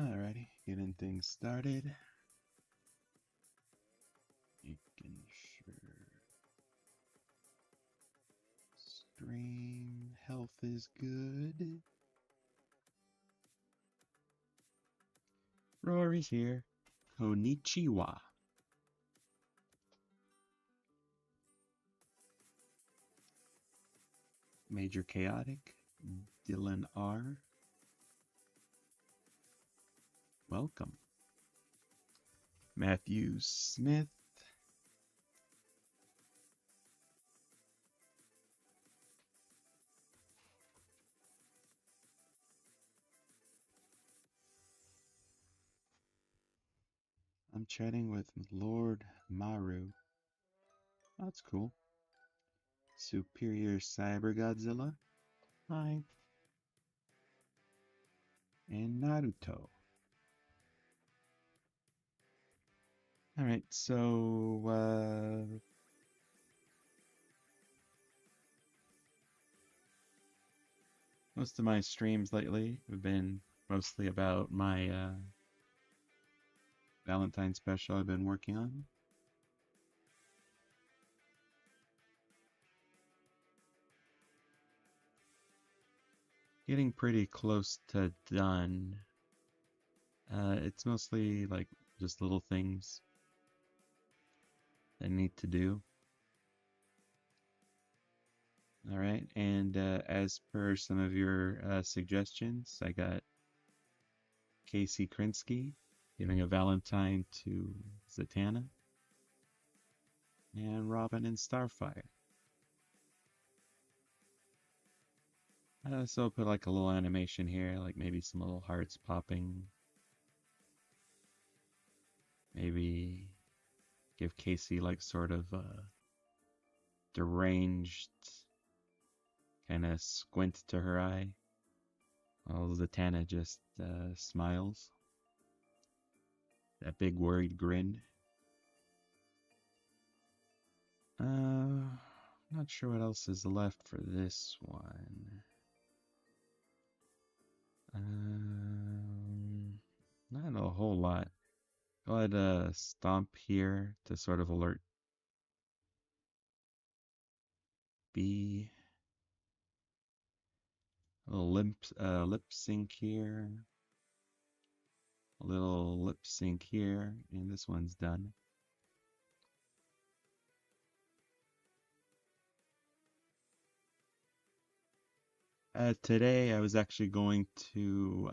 Alrighty, getting things started. Making sure stream health is good. Rory's here. Konnichiwa. Major Chaotic. Dylan R. Welcome. Matthew Smith. I'm chatting with Lord Maru. That's cool. Superior Cyber Godzilla. Hi. And Naruto. Alright, so most of my streams lately have been mostly about my Valentine special I've been working on. Getting pretty close to done. It's mostly like just little things I need to do. Alright, and as per some of your suggestions, I got Casey Krinsky giving a Valentine to Zatanna, and Robin and Starfire. So I'll put like a little animation here, like maybe some little hearts popping. Maybe give Casey like sort of a deranged kind of squint to her eye, while Zatanna just smiles. That big worried grin. Not sure what else is left for this one. Not a whole lot. Go ahead, stomp here to sort of alert B. A little lip sync here. A little lip sync here, and this one's done. Today I was actually going to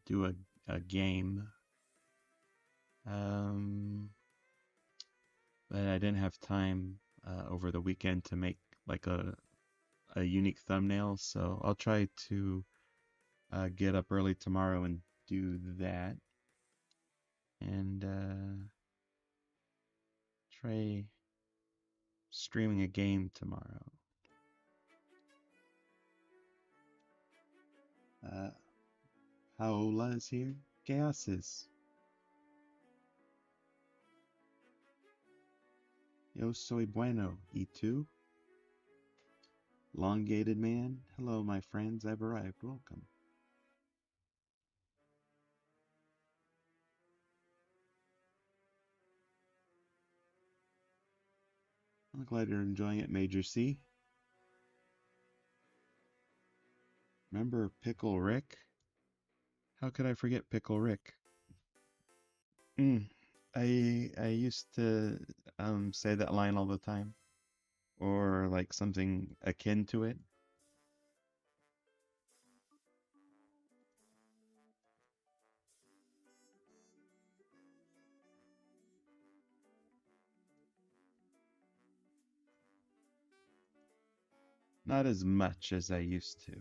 do a game, but I didn't have time over the weekend to make like a unique thumbnail, so I'll try to get up early tomorrow and do that, and try streaming a game tomorrow. Paola is here. Chaos is. Yo soy bueno. ¿Y tú? Elongated man. Hello, my friends. I've arrived. Welcome. I'm glad you're enjoying it, Major C. Remember Pickle Rick? How could I forget Pickle Rick? I used to say that line all the time, or like something akin to it. Not as much as I used to.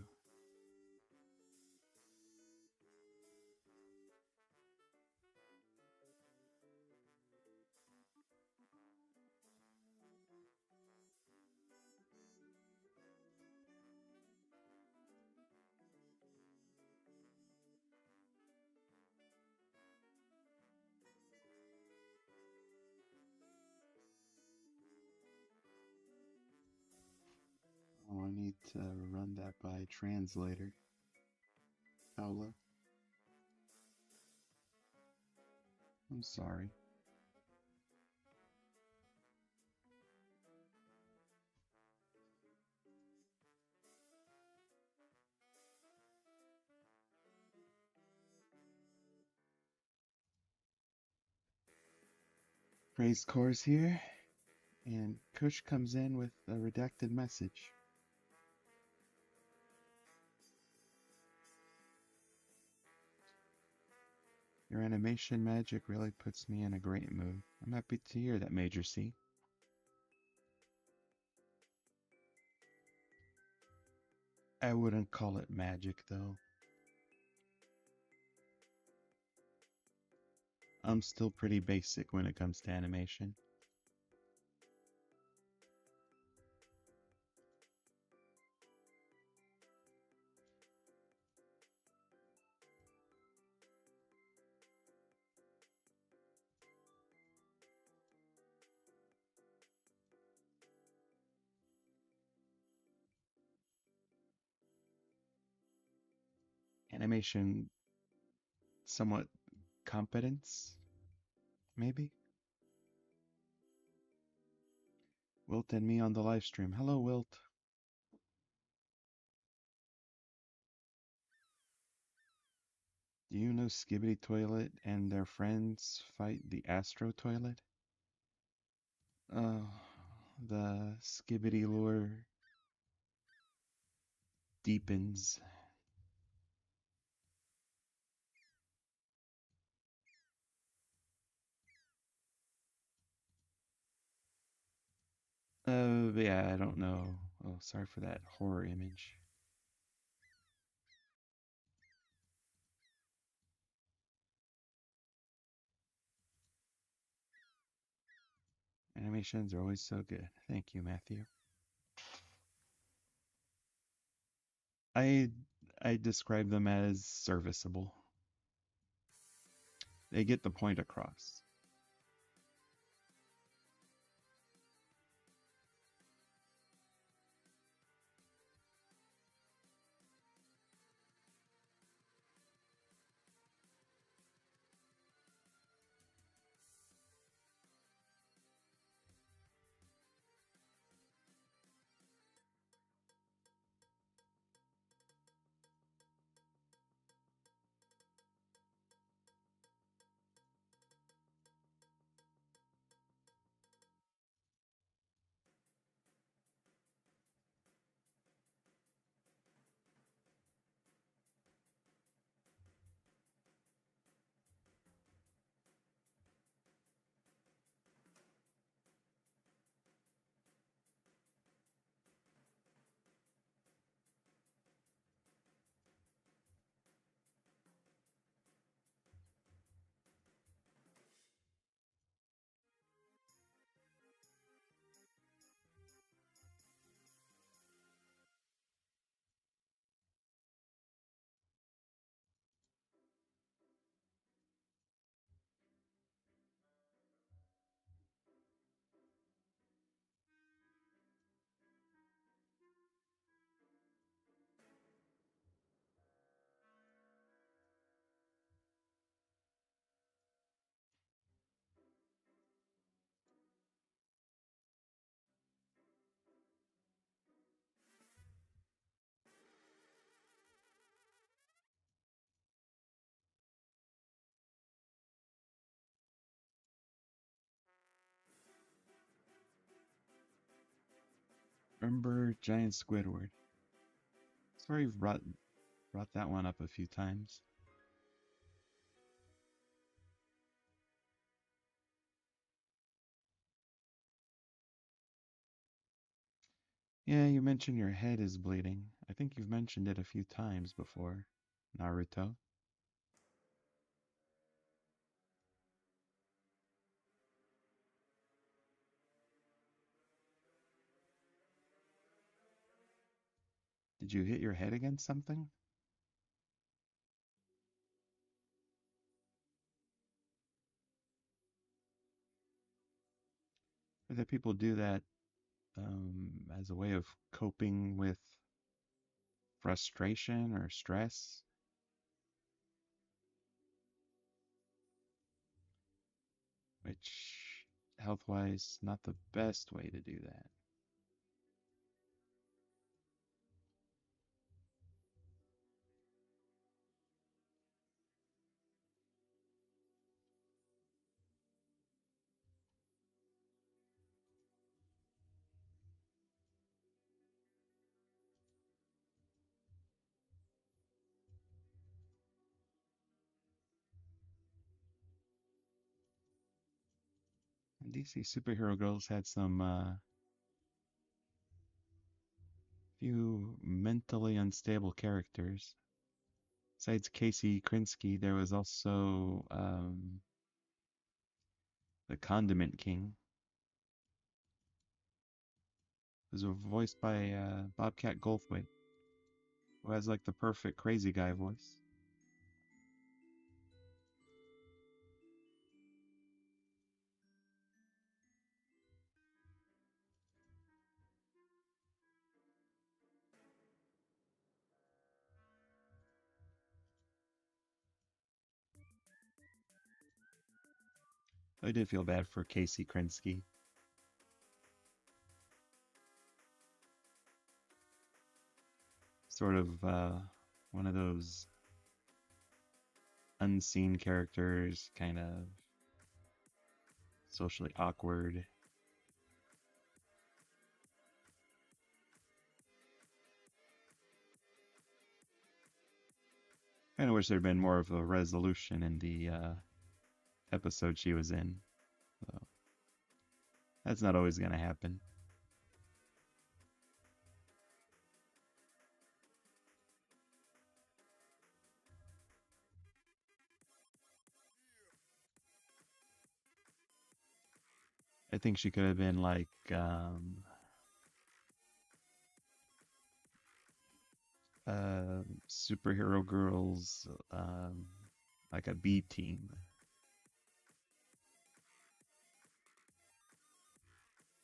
Oh, I need to run that by translator. Paula. I'm sorry. Praise Core's here, and Kush comes in with a redacted message. Your animation magic really puts me in a great mood. I'm happy to hear that, Major C. I wouldn't call it magic, though. I'm still pretty basic when it comes to animation. Animation, somewhat competence, maybe? Wilt and me on the live stream. Hello, Wilt. Do you know Skibbity Toilet and their friends fight the Astro Toilet? Oh, the Skibbity lore deepens. Yeah, I don't know. Oh, sorry for that horror image. Animations are always so good. Thank you, Matthew. I I describe them as serviceable. They get the point across. Remember Giant Squidward? Sorry, you've brought that one up a few times. Yeah, you mentioned your head is bleeding. I think you've mentioned it a few times before, Naruto. Did you hit your head against something? Or that people do that as a way of coping with frustration or stress? which health-wise, not the best way to do that. DC Superhero Girls had some few mentally unstable characters. Besides Casey Krinsky, there was also the Condiment King, who's voiced by Bobcat Goldthwait, who has like the perfect crazy guy voice. I did feel bad for Casey Krinsky. Sort of one of those unseen characters, kind of socially awkward. Kind of wish there'd been more of a resolution in the episode she was in. So that's not always going to happen. I think she could have been like superhero girls, like a B team.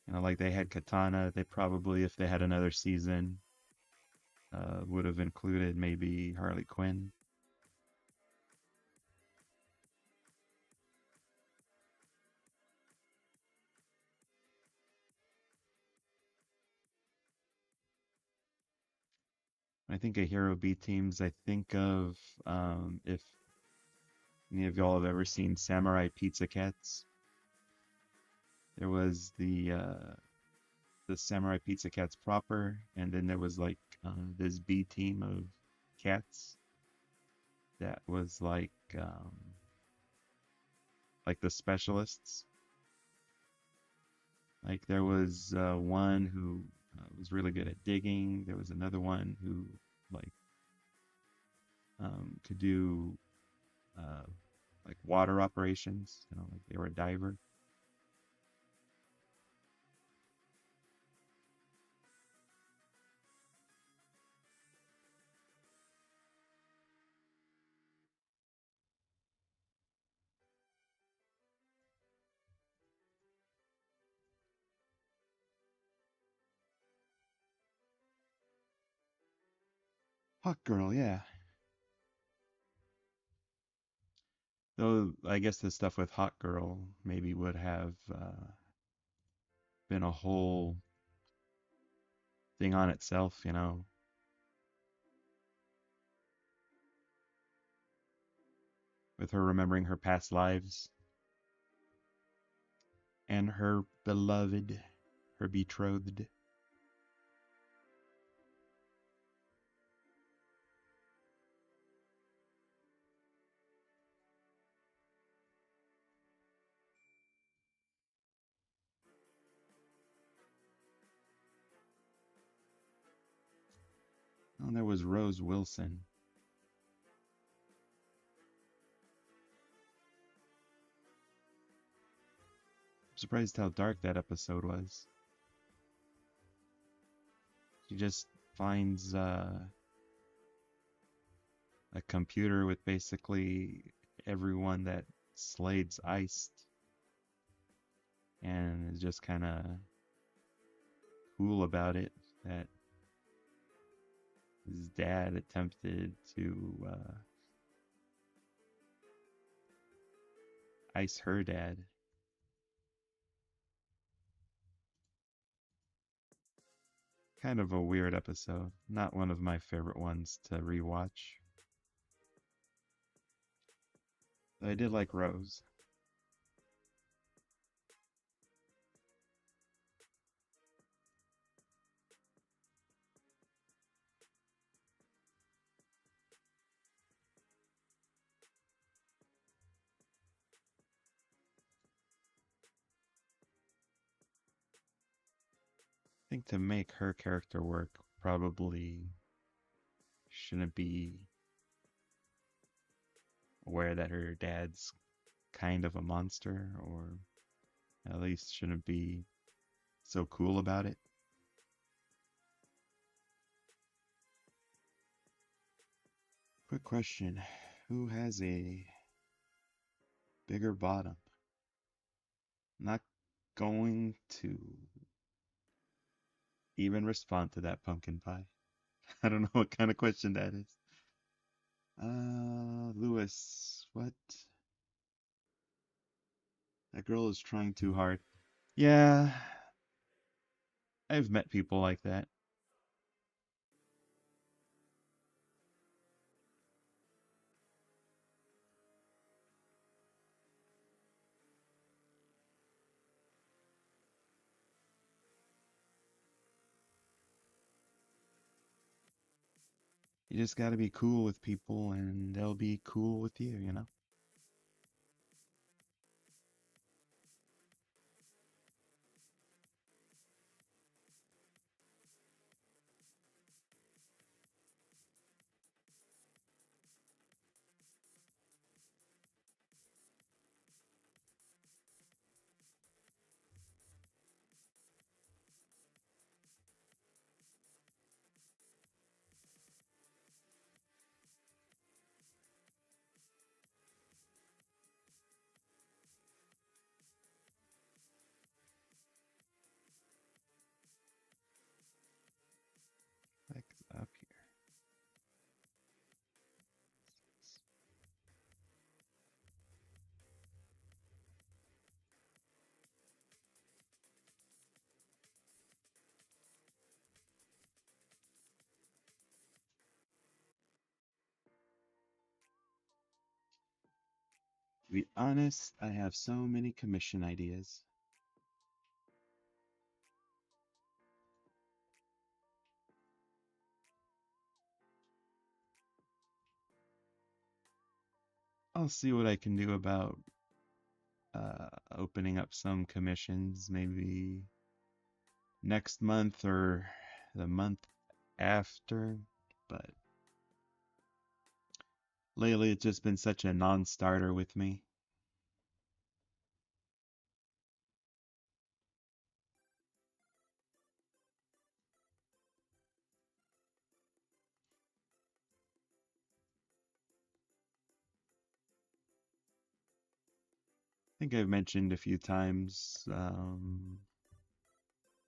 You know, like they had Katana. They probably, if they had another season, would have included maybe Harley Quinn. I think of hero B teams. I think of if any of y'all have ever seen Samurai Pizza Cats. There was the Samurai Pizza Cats proper, and then there was like this B team of cats that was like the specialists. Like there was one who was really good at digging. There was another one who like could do uh, like water operations. You know, like they were a diver. Hawk Girl, yeah. Though I guess the stuff with Hawk Girl maybe would have been a whole thing on itself, you know, with her remembering her past lives and her beloved, her betrothed. And there was Rose Wilson. I'm surprised how dark that episode was. She just finds a computer with basically everyone that Slade's iced and is just kind of cool about it that his dad attempted to ice her dad. Kind of a weird episode. Not one of my favorite ones to rewatch. I did like Rose. I think to make her character work, probably shouldn't be aware that her dad's kind of a monster, or at least shouldn't be so cool about it. Quick question. Who has a bigger bottom? Not going to even respond to that pumpkin pie. I don't know what kind of question that is. Lewis, what? That girl is trying too hard. Yeah, I've met people like that. You just gotta be cool with people and they'll be cool with you, you know? Like up here. To be honest, I have so many commission ideas. I'll see what I can do about opening up some commissions maybe next month or the month after. But lately, it's just been such a non starter with me. I think I've mentioned a few times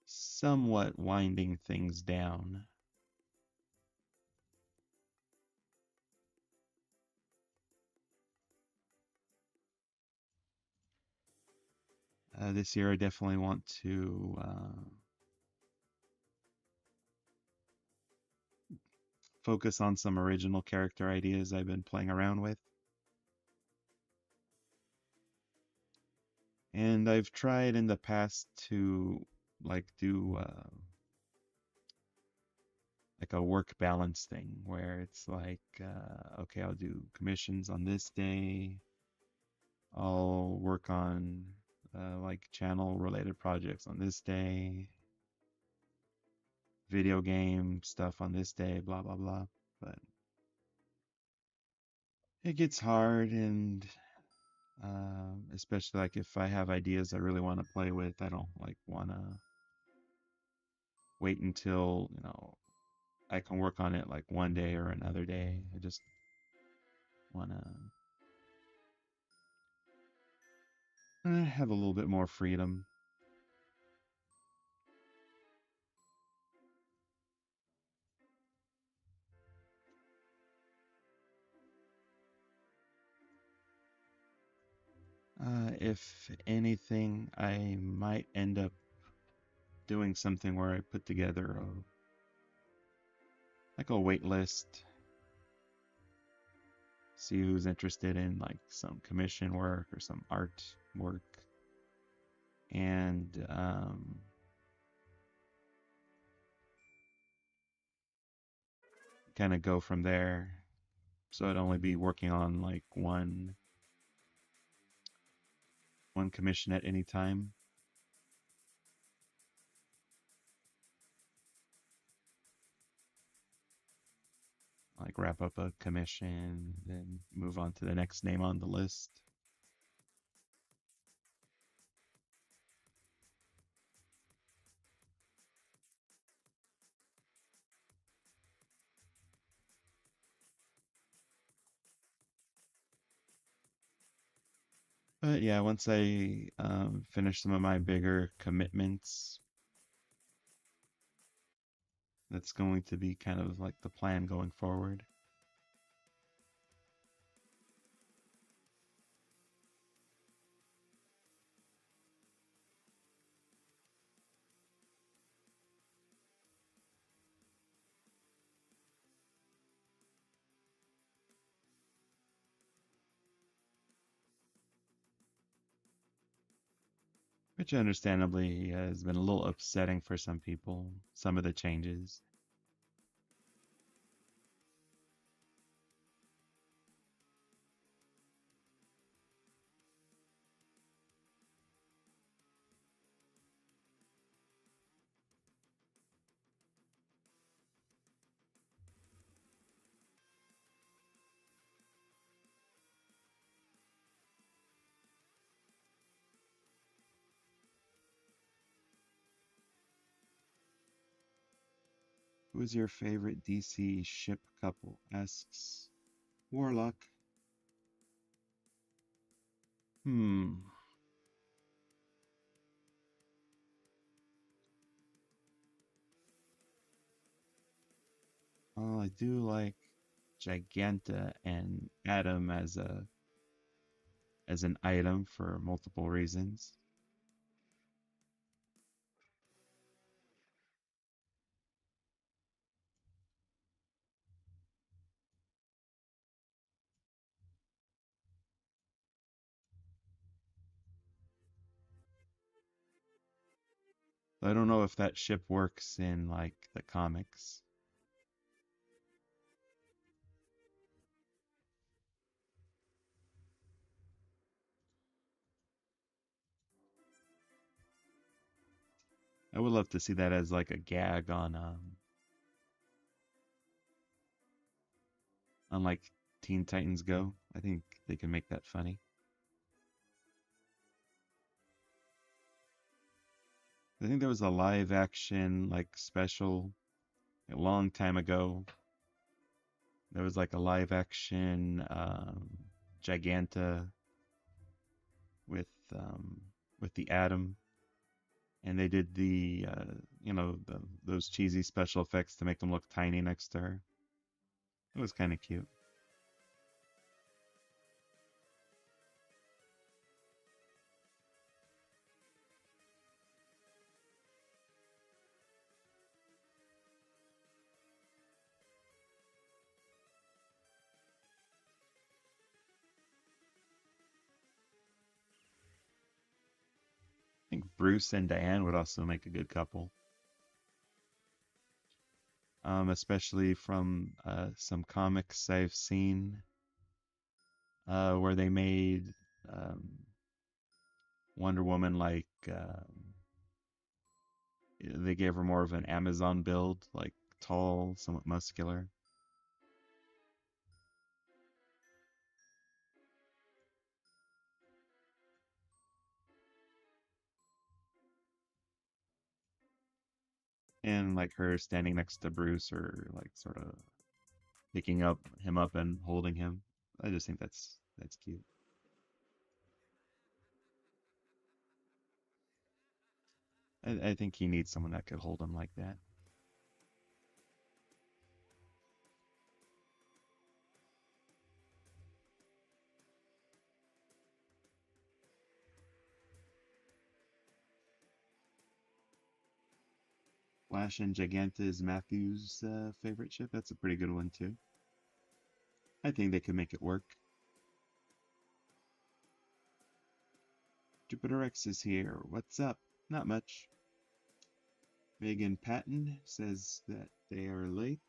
somewhat winding things down. This year, I definitely want to focus on some original character ideas I've been playing around with. And I've tried in the past to do like a work balance thing where it's like, okay, I'll do commissions on this day. I'll work on like channel related projects on this day, video game stuff on this day, blah blah blah. But it gets hard, and especially like if I have ideas I really want to play with, I don't like want to wait until I can work on it like one day or another day. I just want to have a little bit more freedom. If anything, I might end up doing something where I put together like a wait list, see who's interested in like some commission work or some art work, and kind of go from there. So I'd only be working on like one commission at any time. Like wrap up a commission, then move on to the next name on the list. But yeah, once I finish some of my bigger commitments, that's going to be kind of like the plan going forward. Which understandably has been a little upsetting for some people, some of the changes. Who's your favorite DC ship couple? Asks Warlock. Hmm. Oh, I do like Giganta and Atom as an item for multiple reasons. I don't know if that ship works in like the comics. I would love to see that as like a gag on like Teen Titans Go. I think they can make that funny. I think there was a live action like special a long time ago. There was like a live action Giganta with um, with the Atom, and they did the those cheesy special effects to make them look tiny next to her. It was kind of cute. I think Bruce and Diane would also make a good couple, especially from some comics I've seen where they made um, Wonder Woman like they gave her more of an Amazon build, like tall, somewhat muscular. And like her standing next to Bruce or like sort of picking up him up and holding him. I just think that's cute. I think he needs someone that could hold him like that. Flash and Giganta is Matthew's favorite ship. That's a pretty good one too. I think they could make it work. Jupiter X is here. What's up? Not much. Megan Patton says that they are late.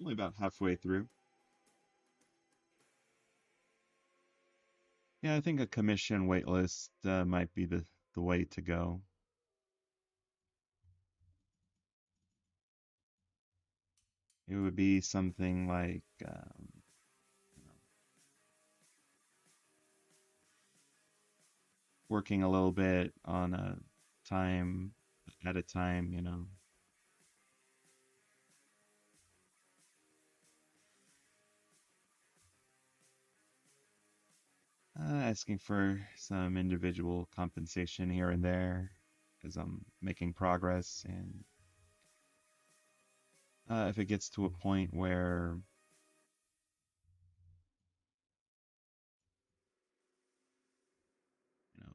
Only about halfway through. Yeah, I think a commission waitlist might be the way to go. It would be something like you know, working a little bit on a time at a time, asking for some individual compensation here and there as I'm making progress. And if it gets to a point where you know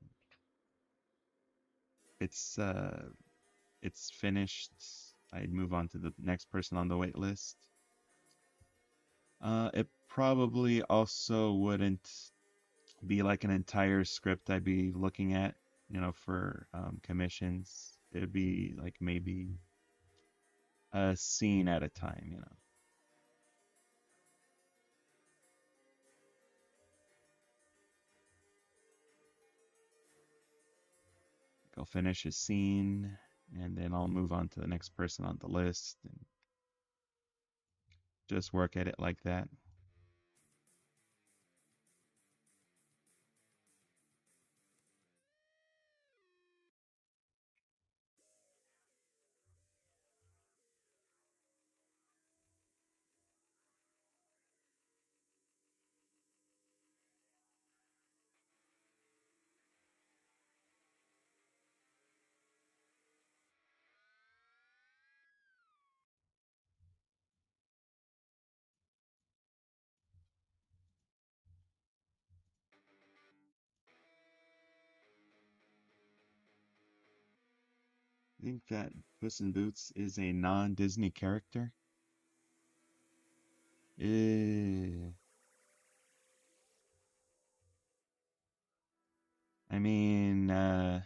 it's it's finished, I'd move on to the next person on the wait list. It probably also wouldn't be like an entire script I'd be looking at, for commissions. It'd be like maybe a scene at a time. Like I'll finish a scene and then I'll move on to the next person on the list and just work at it like that. I think that Puss in Boots is a non-Disney character. Eh, I mean, the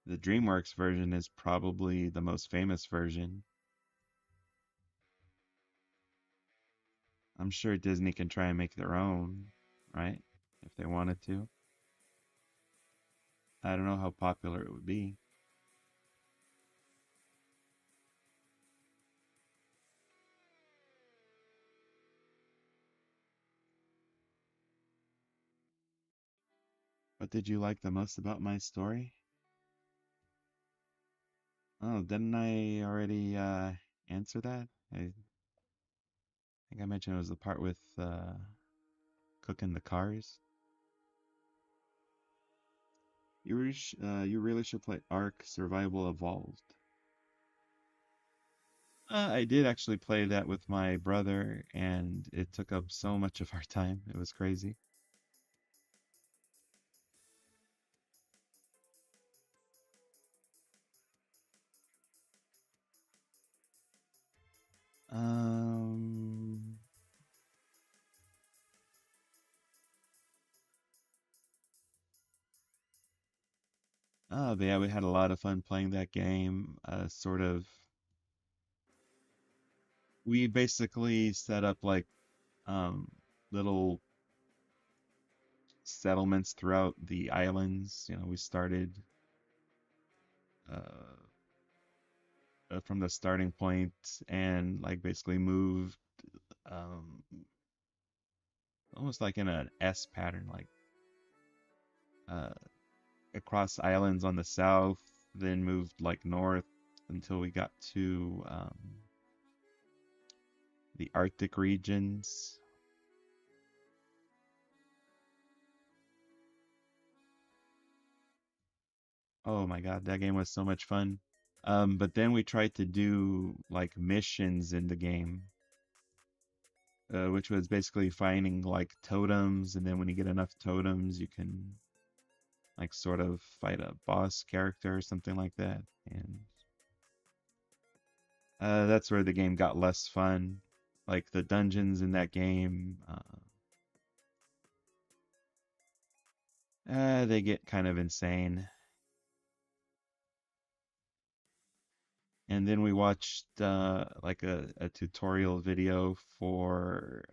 DreamWorks version is probably the most famous version. I'm sure Disney can try and make their own, right? If they wanted to. I don't know how popular it would be. What did you like the most about my story? Oh, didn't I already answer that? I think I mentioned it was the part with cooking the cars. You really should play Ark Survival Evolved. I did actually play that with my brother, and it took up so much of our time. It was crazy. Um, but yeah, we had a lot of fun playing that game. We basically set up like um, little settlements throughout the islands. We started uh, from the starting point and like basically moved um, almost like in an S pattern, like uh, across islands on the south, then moved like north until we got to the Arctic regions. Oh my God, that game was so much fun. But then we tried to do like missions in the game, which was basically finding like totems, and then when you get enough totems, you can like sort of fight a boss character or something like that. And that's where the game got less fun. Like the dungeons in that game, they get kind of insane. And then we watched like a tutorial video for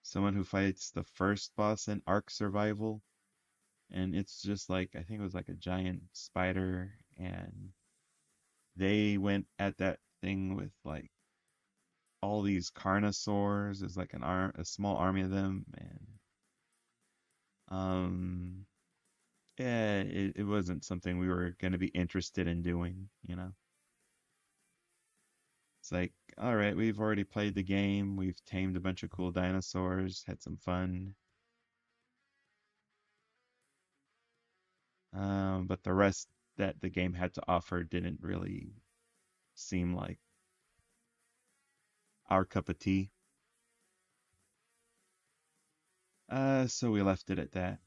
someone who fights the first boss in Ark Survival. And it's just like, I think it was like a giant spider. And they went at that thing with like all these carnosaurs. There's like a small army of them. And um, yeah, it wasn't something we were going to be interested in doing, you know? It's like, all right, we've already played the game. We've tamed a bunch of cool dinosaurs, had some fun. But the rest that the game had to offer didn't really seem like our cup of tea. So we left it at that.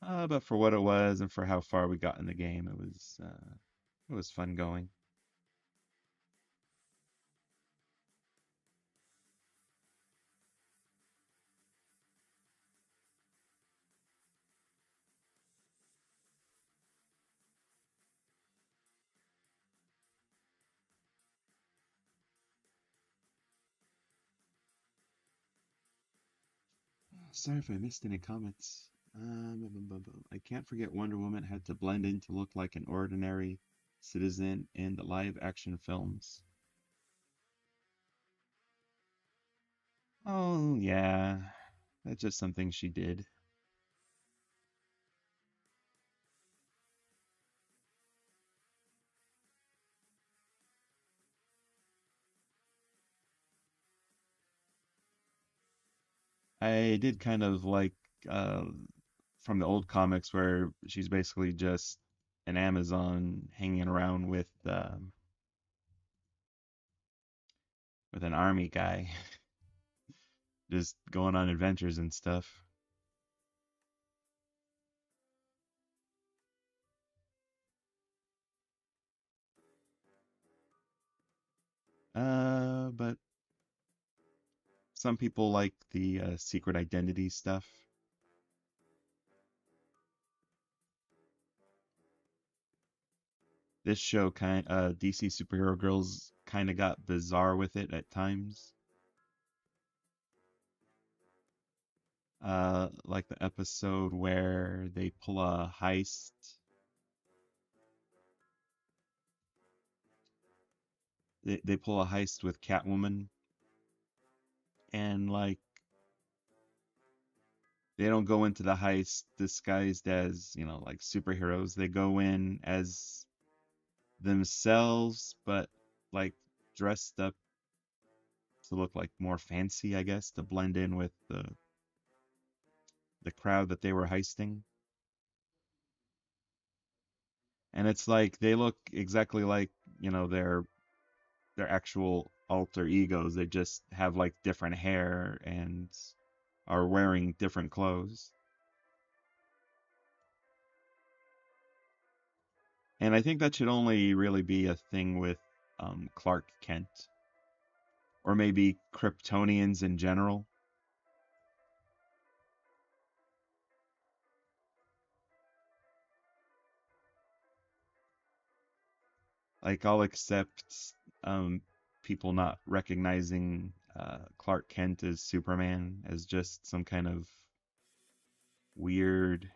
But for what it was and for how far we got in the game, it was fun going. Sorry if I missed any comments. I can't forget Wonder Woman had to blend in to look like an ordinary citizen in the live action films. Oh, yeah. That's just something she did. I did kind of like uh, from the old comics where she's basically just an Amazon hanging around with an army guy, just going on adventures and stuff. But some people like the secret identity stuff. This show DC Superhero Girls kind of got bizarre with it at times. Like the episode where they pull a heist. They pull a heist with Catwoman, and like they don't go into the heist disguised as, like superheroes. They go in as themselves, but like dressed up to look like more fancy, I guess, to blend in with the crowd that they were heisting. And it's like they look exactly like, their actual alter egos. They just have like different hair and are wearing different clothes. And I think that should only really be a thing with Clark Kent, or maybe Kryptonians in general. Like I'll accept um, people not recognizing Clark Kent as Superman as just some kind of weird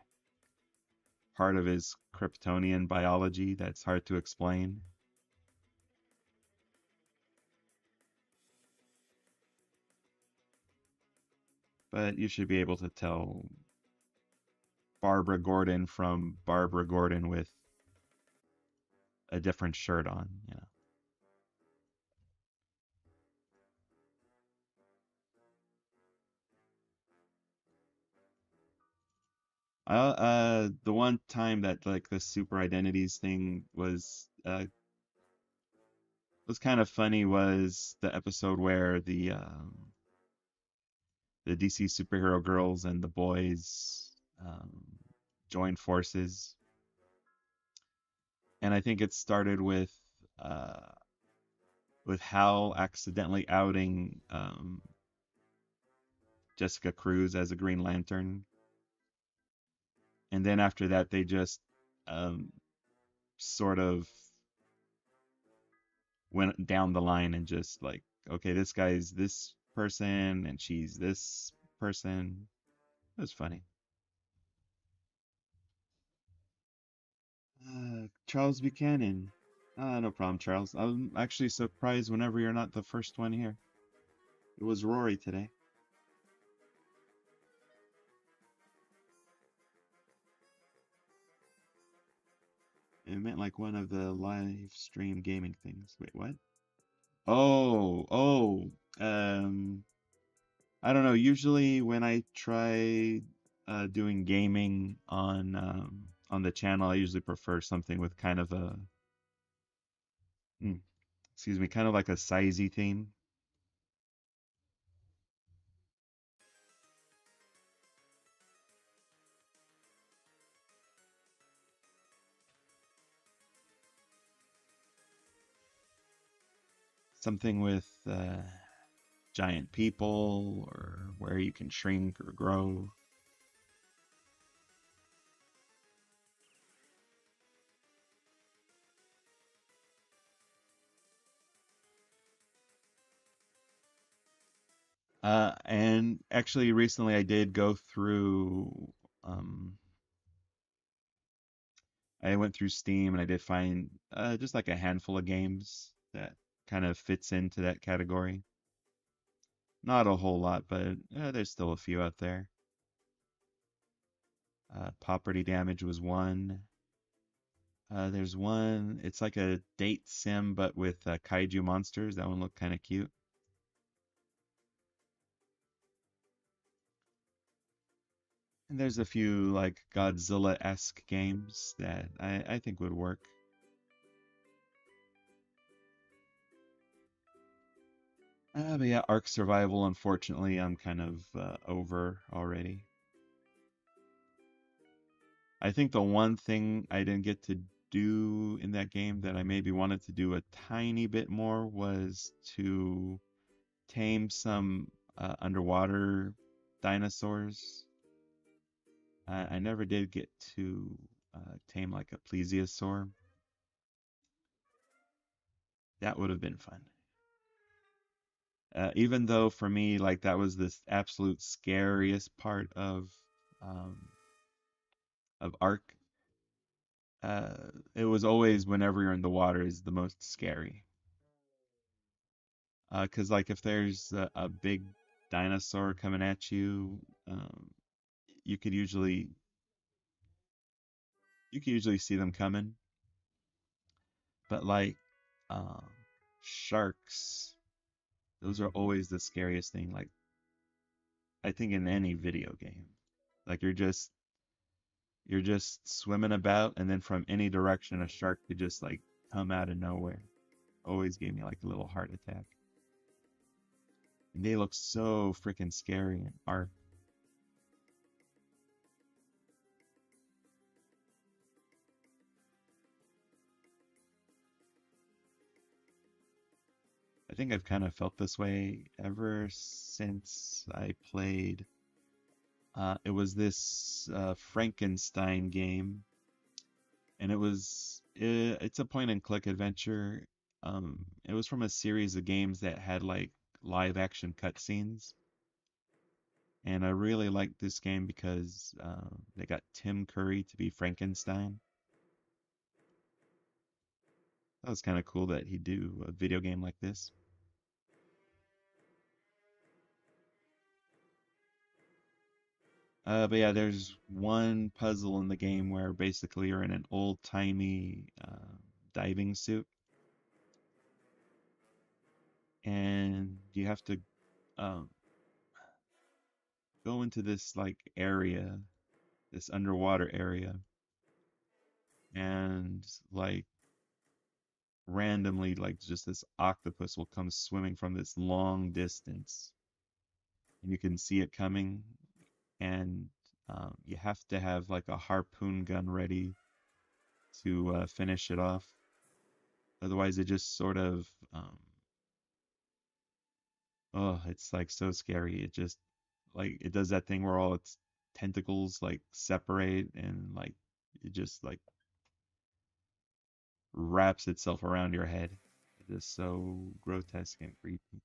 part of his Kryptonian biology that's hard to explain. But you should be able to tell Barbara Gordon from Barbara Gordon with a different shirt on. The one time that like the super identities thing was kind of funny was the episode where the DC superhero girls and the boys um, join forces, and I think it started uh, with Hal accidentally outing Jessica Cruz as a Green Lantern, and then after that they just um, sort of went down the line and just like, okay, this guy's this person and she's this person. It was funny. Charles Buchanan. No problem, Charles. I'm actually surprised whenever you're not the first one here. It was Rory today. It meant like one of the live stream gaming things. Wait, what? Oh. Um, I don't know. Usually when I try doing gaming on the channel, I usually prefer something with kind of a mm, excuse me, kind of like a sizey theme. Something with giant people or where you can shrink or grow. And actually, recently I did go through. Um, I went through Steam and I did find just like a handful of games that kind of fits into that category. Not a whole lot, but there's still a few out there. Property Damage was one. There's one. It's like a date sim, but with kaiju monsters. That one looked kind of cute. And there's a few like Godzilla-esque games that I think would work. But yeah, Ark Survival, unfortunately, I'm kind of over already. I think the one thing I didn't get to do in that game that I maybe wanted to do a tiny bit more was to tame some underwater dinosaurs. I never did get to tame like a plesiosaur. That would have been fun. Even though for me, like that was the absolute scariest part um, of Ark. It was always whenever you're in the water is the most scary. 'Cause like if there's a big dinosaur coming at you, you could usually you could usually see them coming. But like um, sharks, those are always the scariest thing. Like I think in any video game, like you're just swimming about, and then from any direction, a shark could just like come out of nowhere. Always gave me like a little heart attack. And they look so freaking scary in art. I think I've kind of felt this way ever since I played. It was this Frankenstein game, and it's a point and click adventure. It was from a series of games that had like live action cutscenes. And I really liked this game because they got Tim Curry to be Frankenstein. That was kind of cool that he'd do a video game like this. But yeah, there's one puzzle in the game where basically you're in an old-timey diving suit, and you have to um, go into this like area, this underwater area, and like randomly, like just this octopus will come swimming from this long distance, and you can see it coming, and you have to have like a harpoon gun ready to finish it off. Otherwise, it just sort of oh, it's like so scary. It just like it does that thing where all its tentacles like separate and like it just like wraps itself around your head. It's just so grotesque and creepy.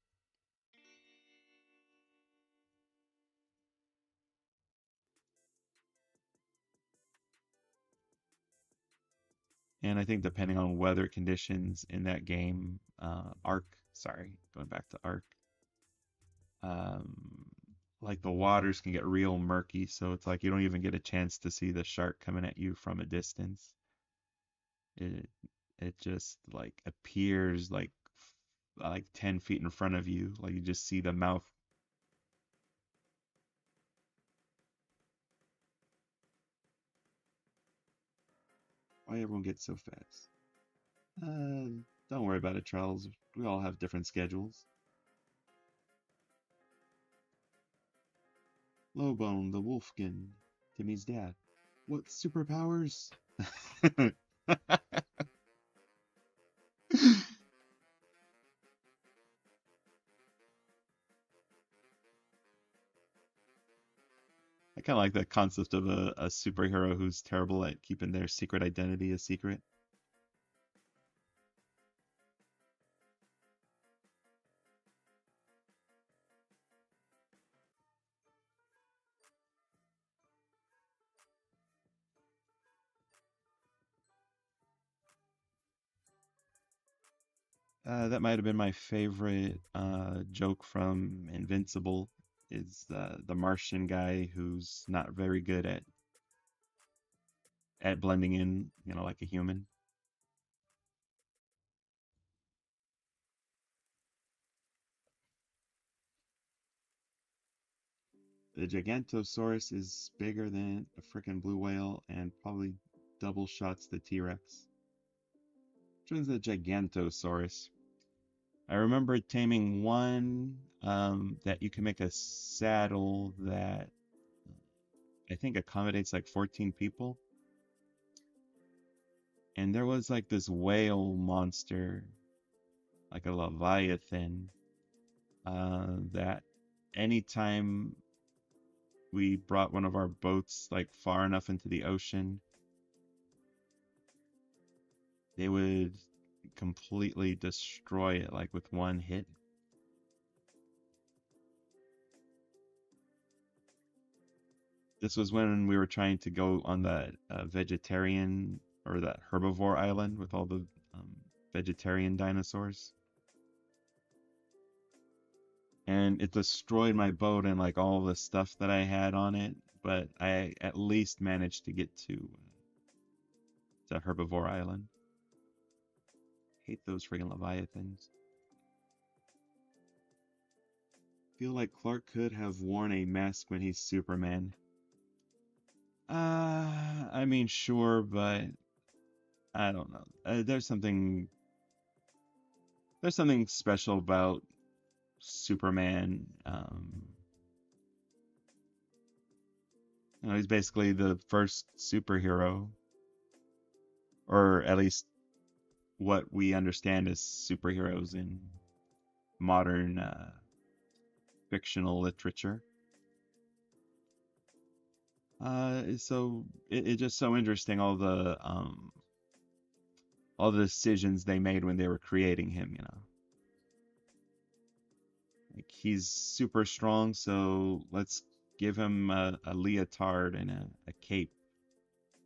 And I think depending on weather conditions in that game, sorry, going back to Ark, um, like the waters can get real murky, so it's like you don't even get a chance to see the shark coming at you from a distance. It it just like appears like 10 feet in front of you, like you just see the mouth. Why everyone gets so fast? Don't worry about it, Charles. We all have different schedules. Lowbone, the Wolfkin, Timmy's dad. What superpowers? I kind of like the concept of a superhero who's terrible at keeping their secret identity a secret. That might have been my favorite joke from Invincible is the Martian guy who's not very good at blending in, like a human. The Gigantosaurus is bigger than a frickin' blue whale and probably double shots the T-Rex. Which one's the Gigantosaurus? I remember taming one that you can make a saddle that I think accommodates like 14 people. And there was like this whale monster, like a leviathan, that anytime we brought one of our boats like far enough into the ocean, they would completely destroy it like with one hit. This was when we were trying to go on that vegetarian or that herbivore island with all the um, vegetarian dinosaurs. And it destroyed my boat and like all the stuff that I had on it, but I at least managed to get to herbivore island. Hate those friggin' leviathans. Feel like Clark could have worn a mask when he's Superman. I mean, sure, but I don't know. There's something special about Superman. He's basically the first superhero, or at least what we understand as superheroes in modern fictional literature. So it's just so interesting all the decisions they made when they were creating him. Like he's super strong, so let's give him a leotard and a cape.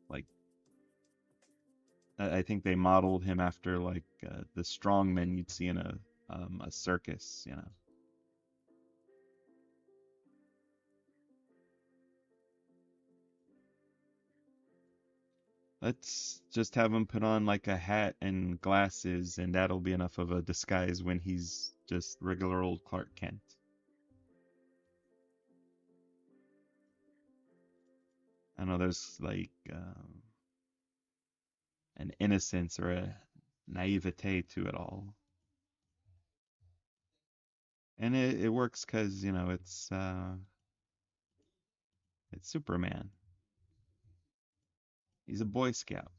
Like I think they modeled him after like the strongmen you'd see in a circus. Let's just have him put on like a hat and glasses, and that'll be enough of a disguise when he's just regular old Clark Kent. I know there's like an innocence or a naivete to it all. And it works because, it's Superman. He's a Boy Scout.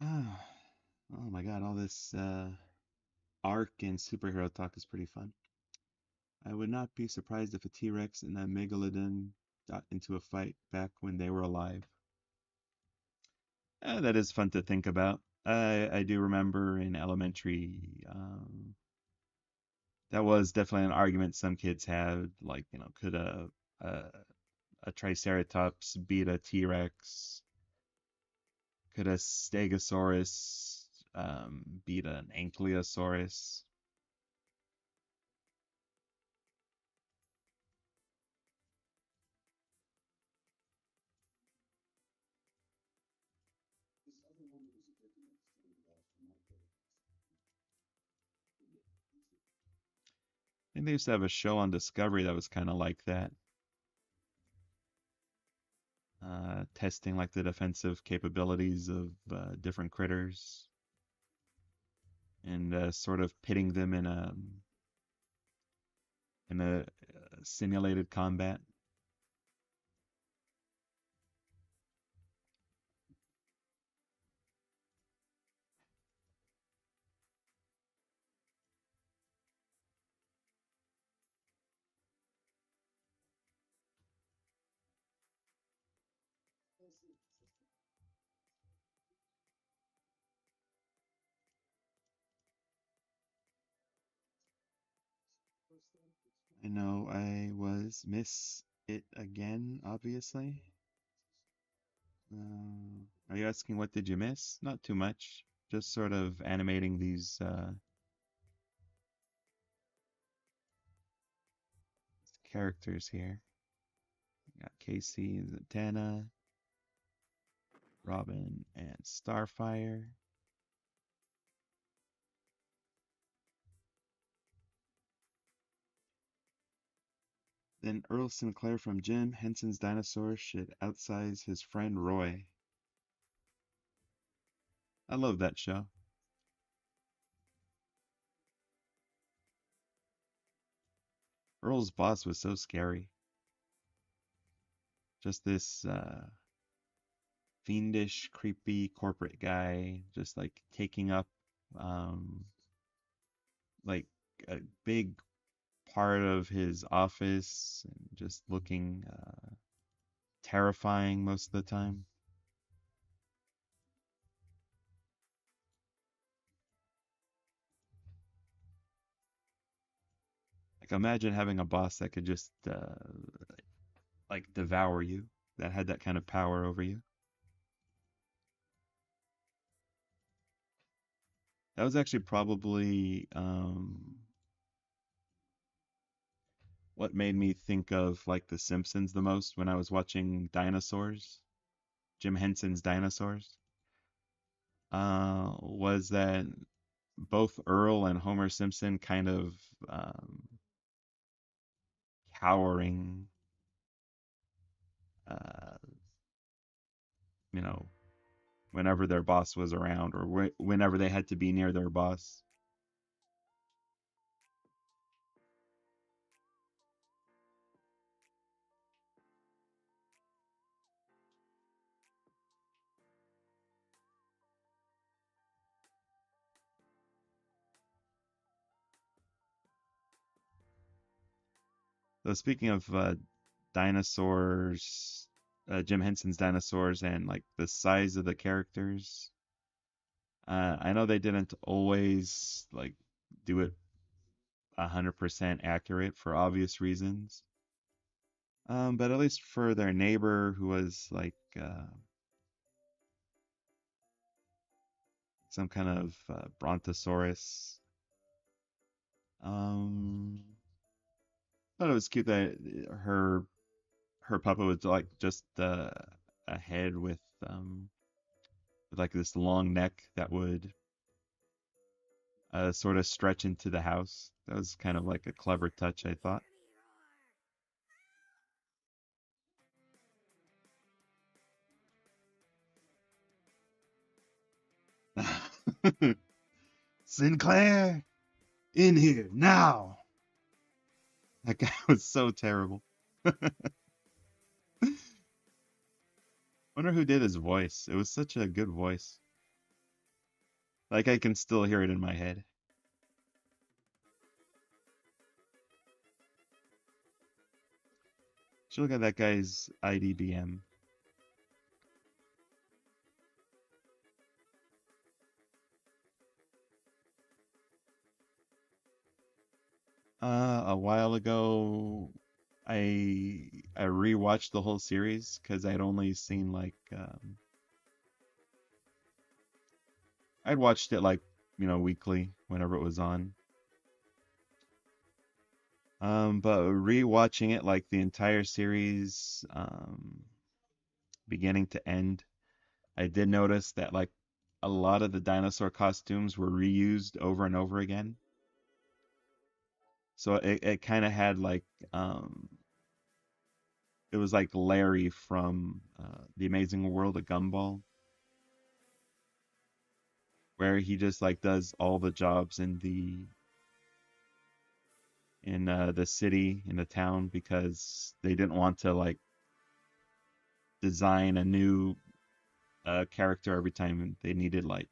Ah, oh my God, all this arc and superhero talk is pretty fun. I would not be surprised if a T-Rex and a Megalodon got into a fight back when they were alive. That is fun to think about. I do remember in elementary, that was definitely an argument some kids had. Like, could a, a Triceratops beat a T-Rex? Could a Stegosaurus beat an Ankylosaurus? I think they used to have a show on Discovery that was kind of like that, testing like the defensive capabilities of different critters and sort of pitting them in a simulated combat. I know I was miss it again, obviously. Are you asking what did you miss? Not too much. Just sort of animating these characters here. Got Casey and Zatanna, Robin, and Starfire. Then Earl Sinclair from Jim Henson's Dinosaur should outsize his friend Roy. I love that show. Earl's boss was so scary. Just this fiendish, creepy corporate guy, just like taking up um, like a big part of his office and just looking terrifying most of the time. Like imagine having a boss that could just like devour you, that had that kind of power over you. That was actually probably what made me think of like The Simpsons the most when I was watching Dinosaurs, Jim Henson's Dinosaurs. Was that both Earl and Homer Simpson kind of um, cowering, uh, you know, whenever their boss was around or whenever they had to be near their boss. So speaking of dinosaurs, Jim Henson's dinosaurs and like the size of the characters, I know they didn't always like do it 100% accurate for obvious reasons. But at least for their neighbor who was like some kind of brontosaurus. Um, I thought it was cute that her puppet was like just a head with like this long neck that would sort of stretch into the house. That was kind of like a clever touch, I thought. Sinclair, in here now. That guy was so terrible. Wonder who did his voice. It was such a good voice. Like I can still hear it in my head. Should look at that guy's IDBM. A while ago, I rewatched the whole series because I'd only seen like I'd watched it like weekly whenever it was on. But rewatching it like the entire series, beginning to end, I did notice that like a lot of the dinosaur costumes were reused over and over again. So it kind of had like it was like Larry from The Amazing World of Gumball, where he just like does all the jobs in the city in the town because they didn't want to like design a new character every time they needed like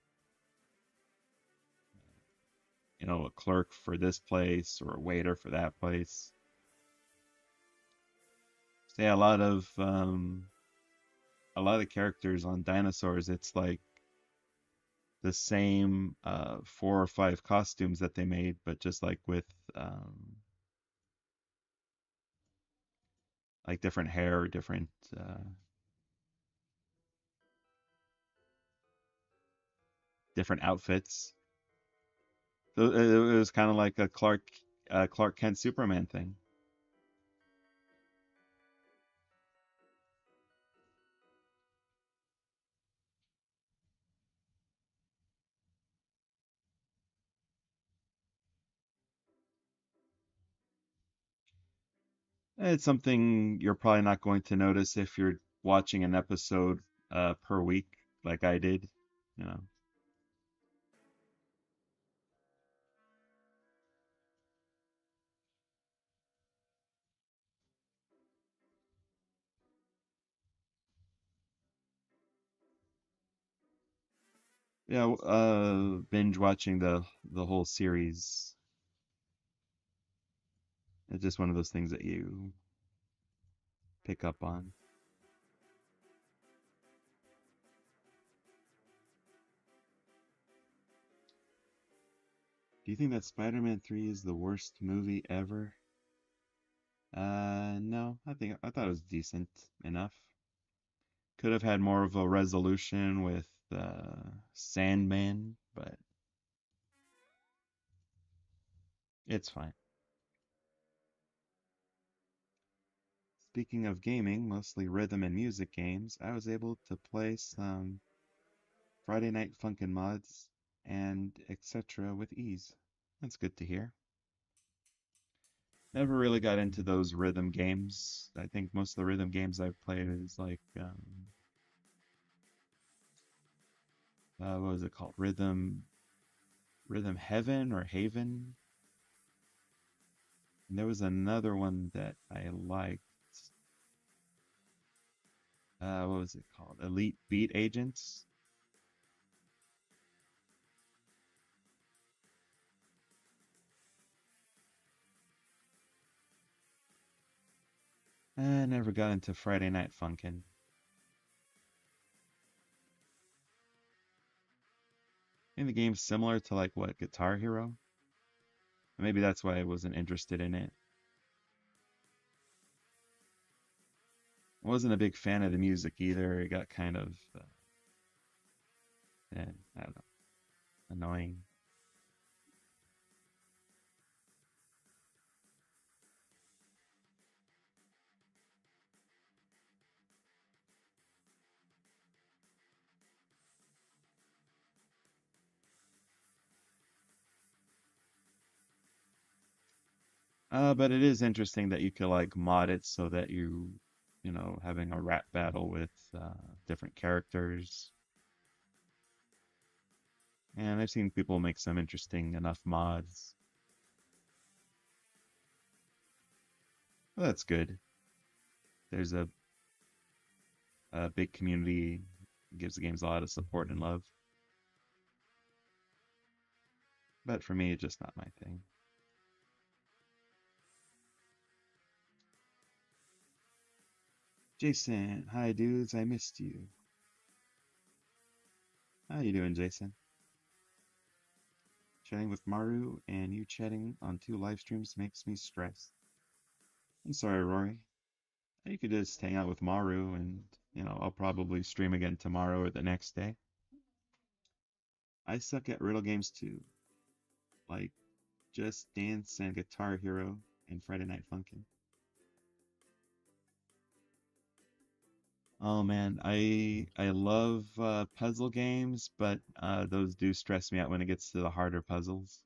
a clerk for this place or a waiter for that place. So yeah, a lot of characters on dinosaurs. It's like the same four or five costumes that they made, but just like with like different hair, different outfits. So it was kind of like a Clark Kent Superman thing. It's something you're probably not going to notice if you're watching an episode per week like I did. You know, yeah, binge watching the whole series. It's just one of those things that you pick up on. Do you think that Spider-Man 3 is the worst movie ever? No, I thought it was decent enough. Could have had more of a resolution with Sandman, but it's fine. Speaking of gaming, mostly rhythm and music games, I was able to play some Friday Night Funkin' mods and etc. with ease. That's good to hear. Never really got into those rhythm games. I think most of the rhythm games I've played is like, what was it called? Rhythm Heaven or Haven. And there was another one that I liked. What was it called? Elite Beat Agents. I never got into Friday Night Funkin'. I think the game's similar to like what, Guitar Hero? Maybe that's why I wasn't interested in it. I wasn't a big fan of the music either. It got kind of, I don't know, annoying. But it is interesting that you could like mod it so that you know, having a rap battle with different characters. And I've seen people make some interesting enough mods. Well, that's good. There's a big community, gives the games a lot of support and love. But for me, it's just not my thing. Jason, hi dudes, I missed you. How you doing, Jason? Chatting with Maru and you chatting on two live streams makes me stressed. I'm sorry, Rory. You could just hang out with Maru and, you know, I'll probably stream again tomorrow or the next day. I suck at riddle games too, like Just Dance and Guitar Hero and Friday Night Funkin'. Oh man, I love puzzle games, but those do stress me out when it gets to the harder puzzles.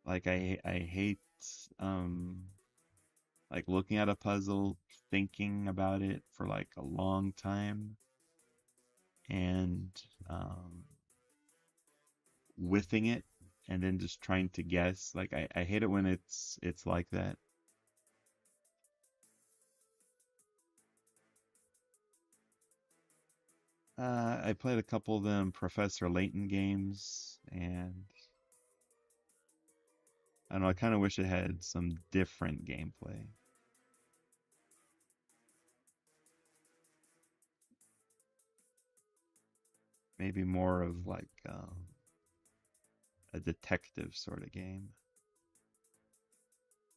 Like I hate um like looking at a puzzle, thinking about it for like a long time, and um, whiffing it, and then just trying to guess. Like I hate it when it's like that. I played a couple of them Professor Layton games, and I don't know. I kind of wish it had some different gameplay. Maybe more of like a detective sort of game.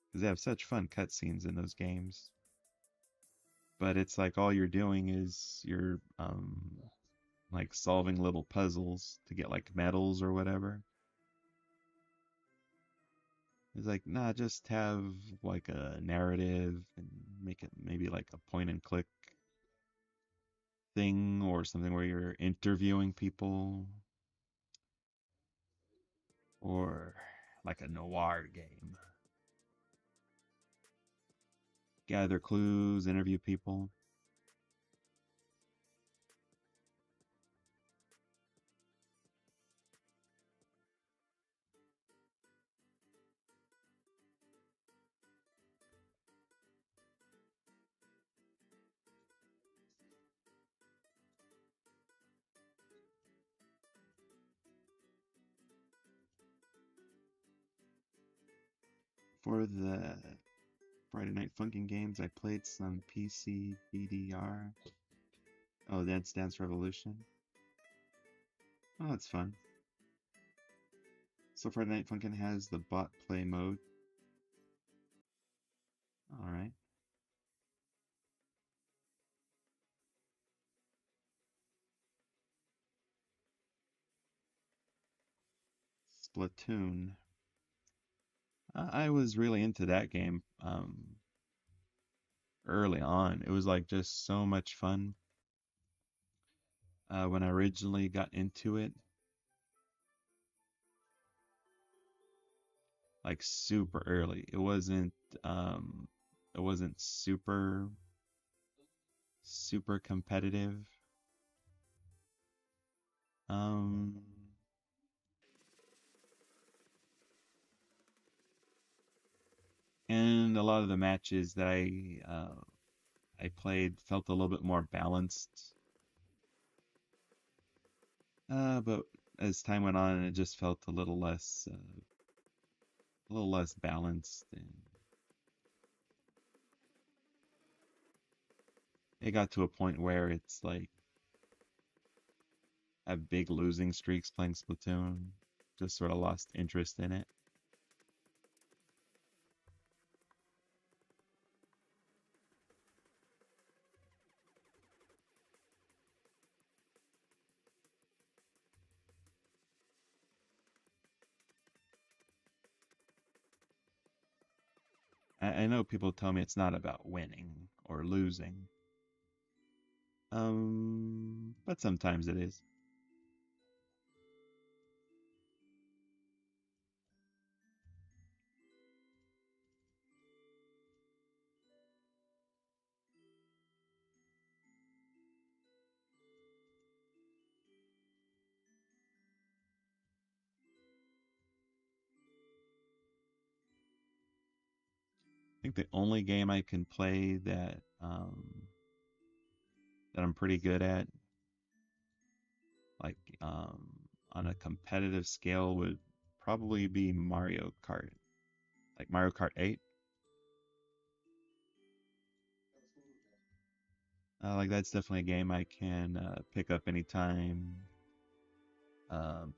Because they have such fun cutscenes in those games. But it's like all you're doing is you're like solving little puzzles to get like medals or whatever. It's like, nah, just have like a narrative and make it maybe like a point and click thing or something where you're interviewing people or like a noir game. Gather clues, interview people. For the Friday Night Funkin' games, I played some PC BDR. Oh, Dance Dance Revolution. Oh, that's fun. So Friday Night Funkin' has the bot play mode. Alright. Splatoon. I was really into that game early on. It was like just so much fun. When I originally got into it, like super early. Um it wasn't super competitive. Um and a lot of the matches that I played felt a little bit more balanced. But as time went on, it just felt a little less balanced, and it got to a point where it's like I have big losing streaks playing Splatoon. Just sort of lost interest in it. I know people tell me it's not about winning or losing. But sometimes it is. think the only game I can play that I'm pretty good at, like on a competitive scale, would probably be Mario Kart, like Mario Kart 8. Like that's definitely a game I can pick up anytime,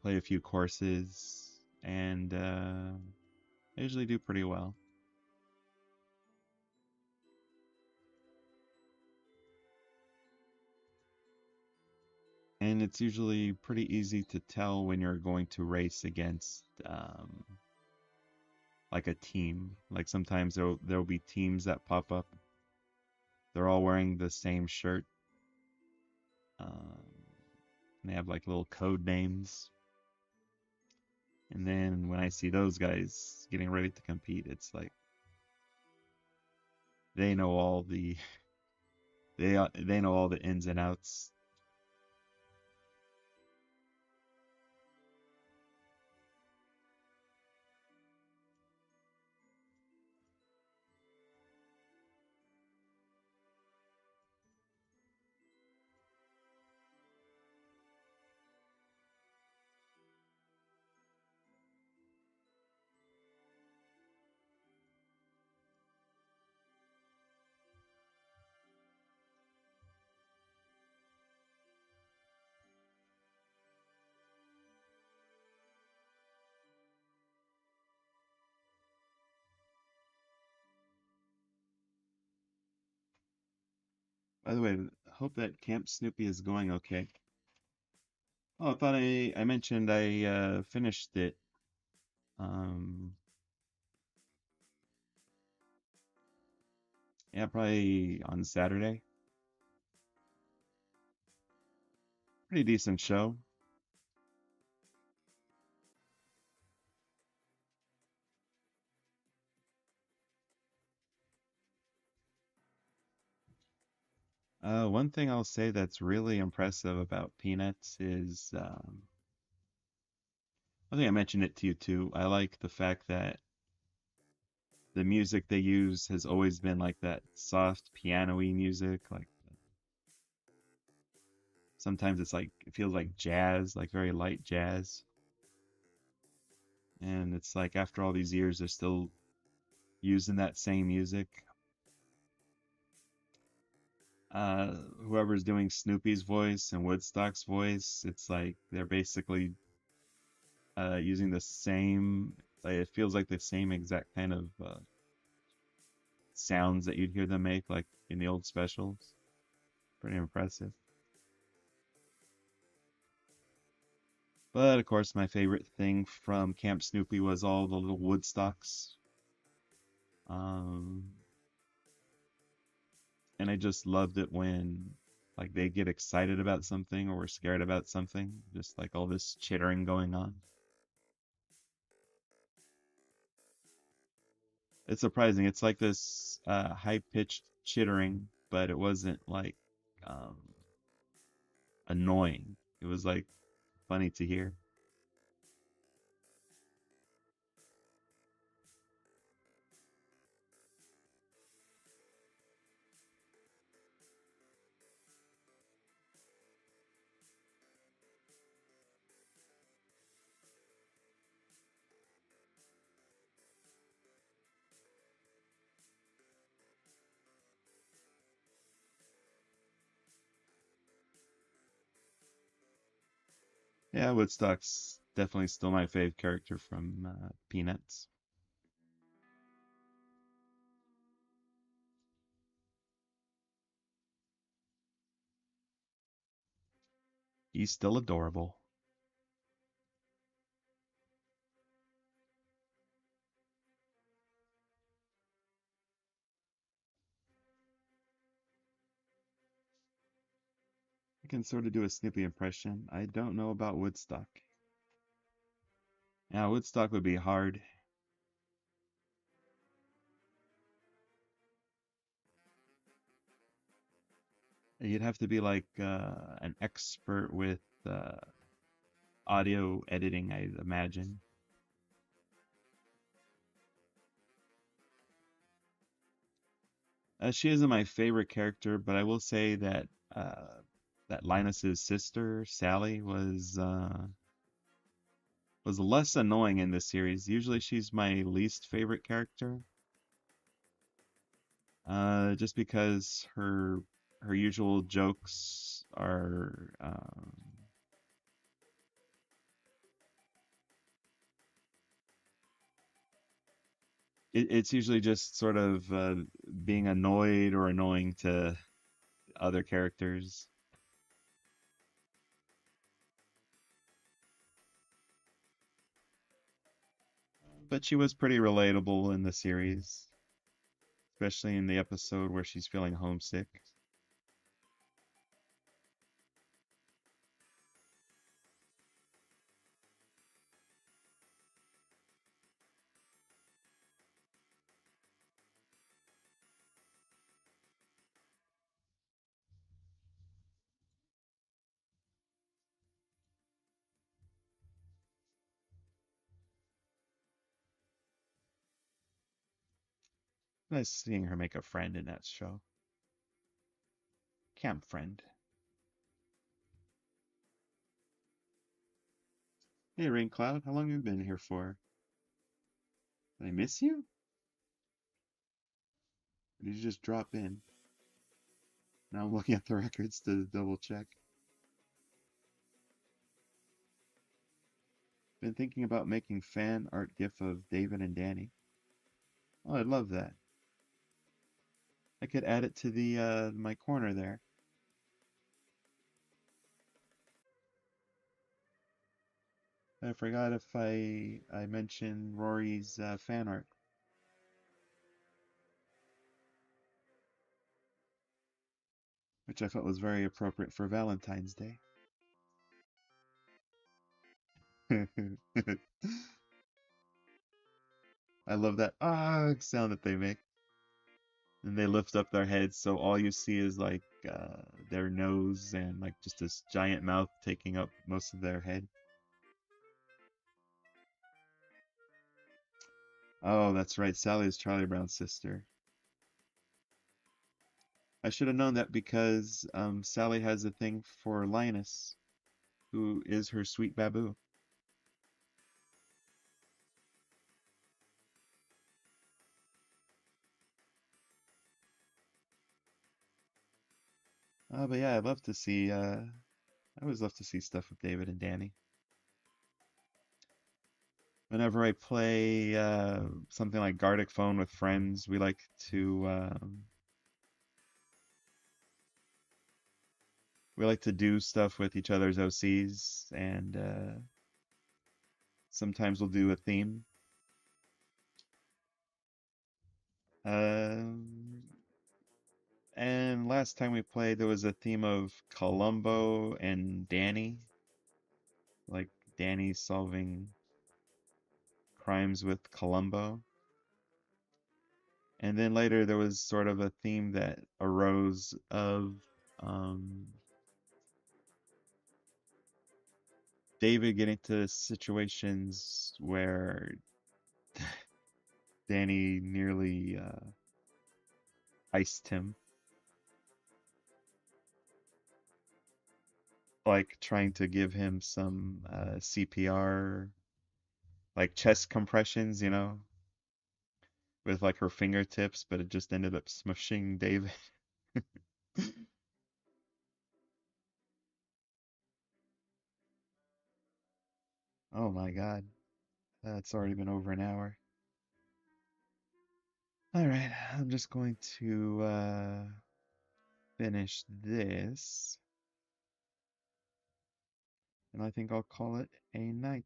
play a few courses, and I usually do pretty well. And it's usually pretty easy to tell when you're going to race against like a team. Like sometimes there'll be teams that pop up. They're all wearing the same shirt. And they have like little code names. And then when I see those guys getting ready to compete, it's like they know all the they know all the ins and outs. By the way, hope that Camp Snoopy is going okay. Oh, I thought I mentioned I finished it. Um, yeah, probably on Saturday. Pretty decent show. One thing I'll say that's really impressive about Peanuts is, I think I mentioned it to you too. I like the fact that the music they use has always been like that soft piano-y music. Like sometimes it's like it feels like jazz, like very light jazz. And it's like after all these years, they're still using that same music. Whoever's doing Snoopy's voice and Woodstock's voice, it's like they're basically using the same. Like, it feels like the same exact kind of sounds that you'd hear them make, like in the old specials. Pretty impressive. But of course, my favorite thing from Camp Snoopy was all the little Woodstocks. Um, and I just loved it when like they get excited about something or were scared about something, just like all this chittering going on. It's surprising. It's like this high-pitched chittering, but it wasn't like um, annoying. It was like funny to hear. Yeah, Woodstock's definitely still my fave character from Peanuts. He's still adorable. I can sort of do a Snoopy impression. I don't know about Woodstock. Yeah, Woodstock would be hard. You'd have to be like an expert with audio editing, I imagine. She isn't my favorite character, but I will say that that Linus's sister, Sally, was less annoying in this series. Usually she's my least favorite character, just because her usual jokes are it's usually just sort of being annoyed or annoying to other characters. But she was pretty relatable in the series, especially in the episode where she's feeling homesick. Nice seeing her make a friend in that show. Camp friend. Hey, Rain Cloud, how long have you been here for? Did I miss you? Or did you just drop in? Now I'm looking at the records to double check. Been thinking about making fan art gif of David and Danny. Oh, I'd love that. I could add it to the my corner there. I forgot if I mentioned Rory's fan art, which I felt was very appropriate for Valentine's Day. I love that sound that they make. And they lift up their heads, so all you see is like their nose and like just this giant mouth taking up most of their head. Oh, that's right. Sally is Charlie Brown's sister. I should have known that because Sally has a thing for Linus, who is her sweet baboo. But yeah, I'd love to see. I always love to see stuff with David and Danny. Whenever I play something like Gartic Phone with friends, we like to do stuff with each other's OCs, and sometimes we'll do a theme. Um, and last time we played, there was a theme of Columbo and Danny, like Danny solving crimes with Columbo. And then later there was sort of a theme that arose of um, David getting to situations where Danny nearly iced him, like trying to give him some CPR, like chest compressions, with like her fingertips, but it just ended up smushing David. Oh my God, that's already been over an hour. All right, I'm just going to finish this, and I think I'll call it a night.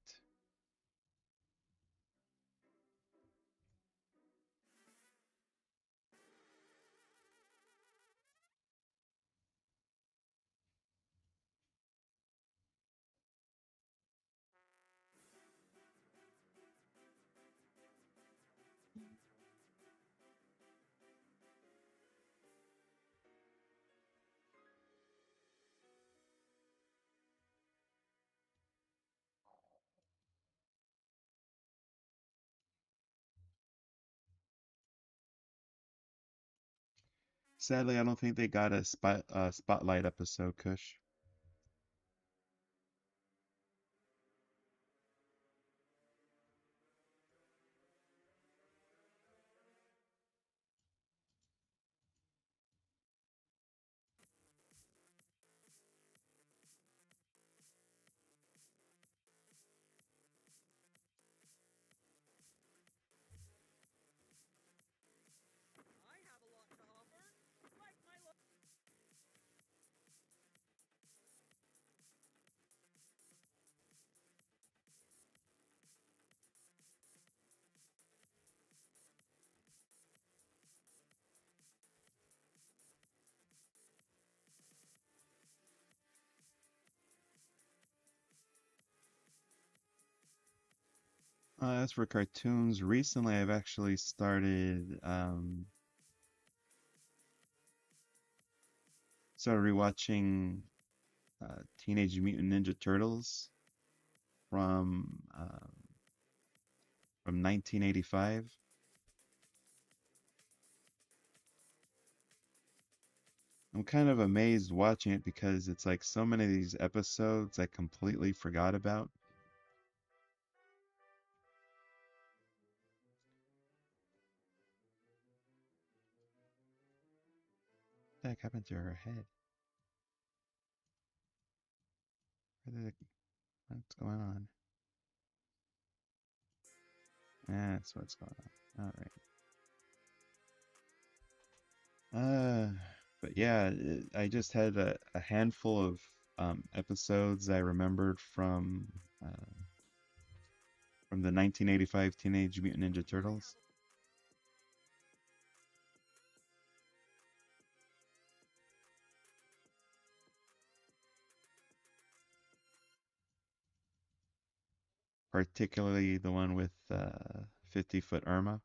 Sadly, I don't think they got a spotlight episode, Kush. As for cartoons, recently I've actually started rewatching Teenage Mutant Ninja Turtles from uh, from 1985. I'm kind of amazed watching it because it's like so many of these episodes I completely forgot about. What the heck happened to her head? Where did it, what's going on? That's what's going on. All right. Uh, but yeah, I just had a handful of episodes I remembered from the 1985 Teenage Mutant Ninja Turtles. Particularly the one with 50-foot Irma.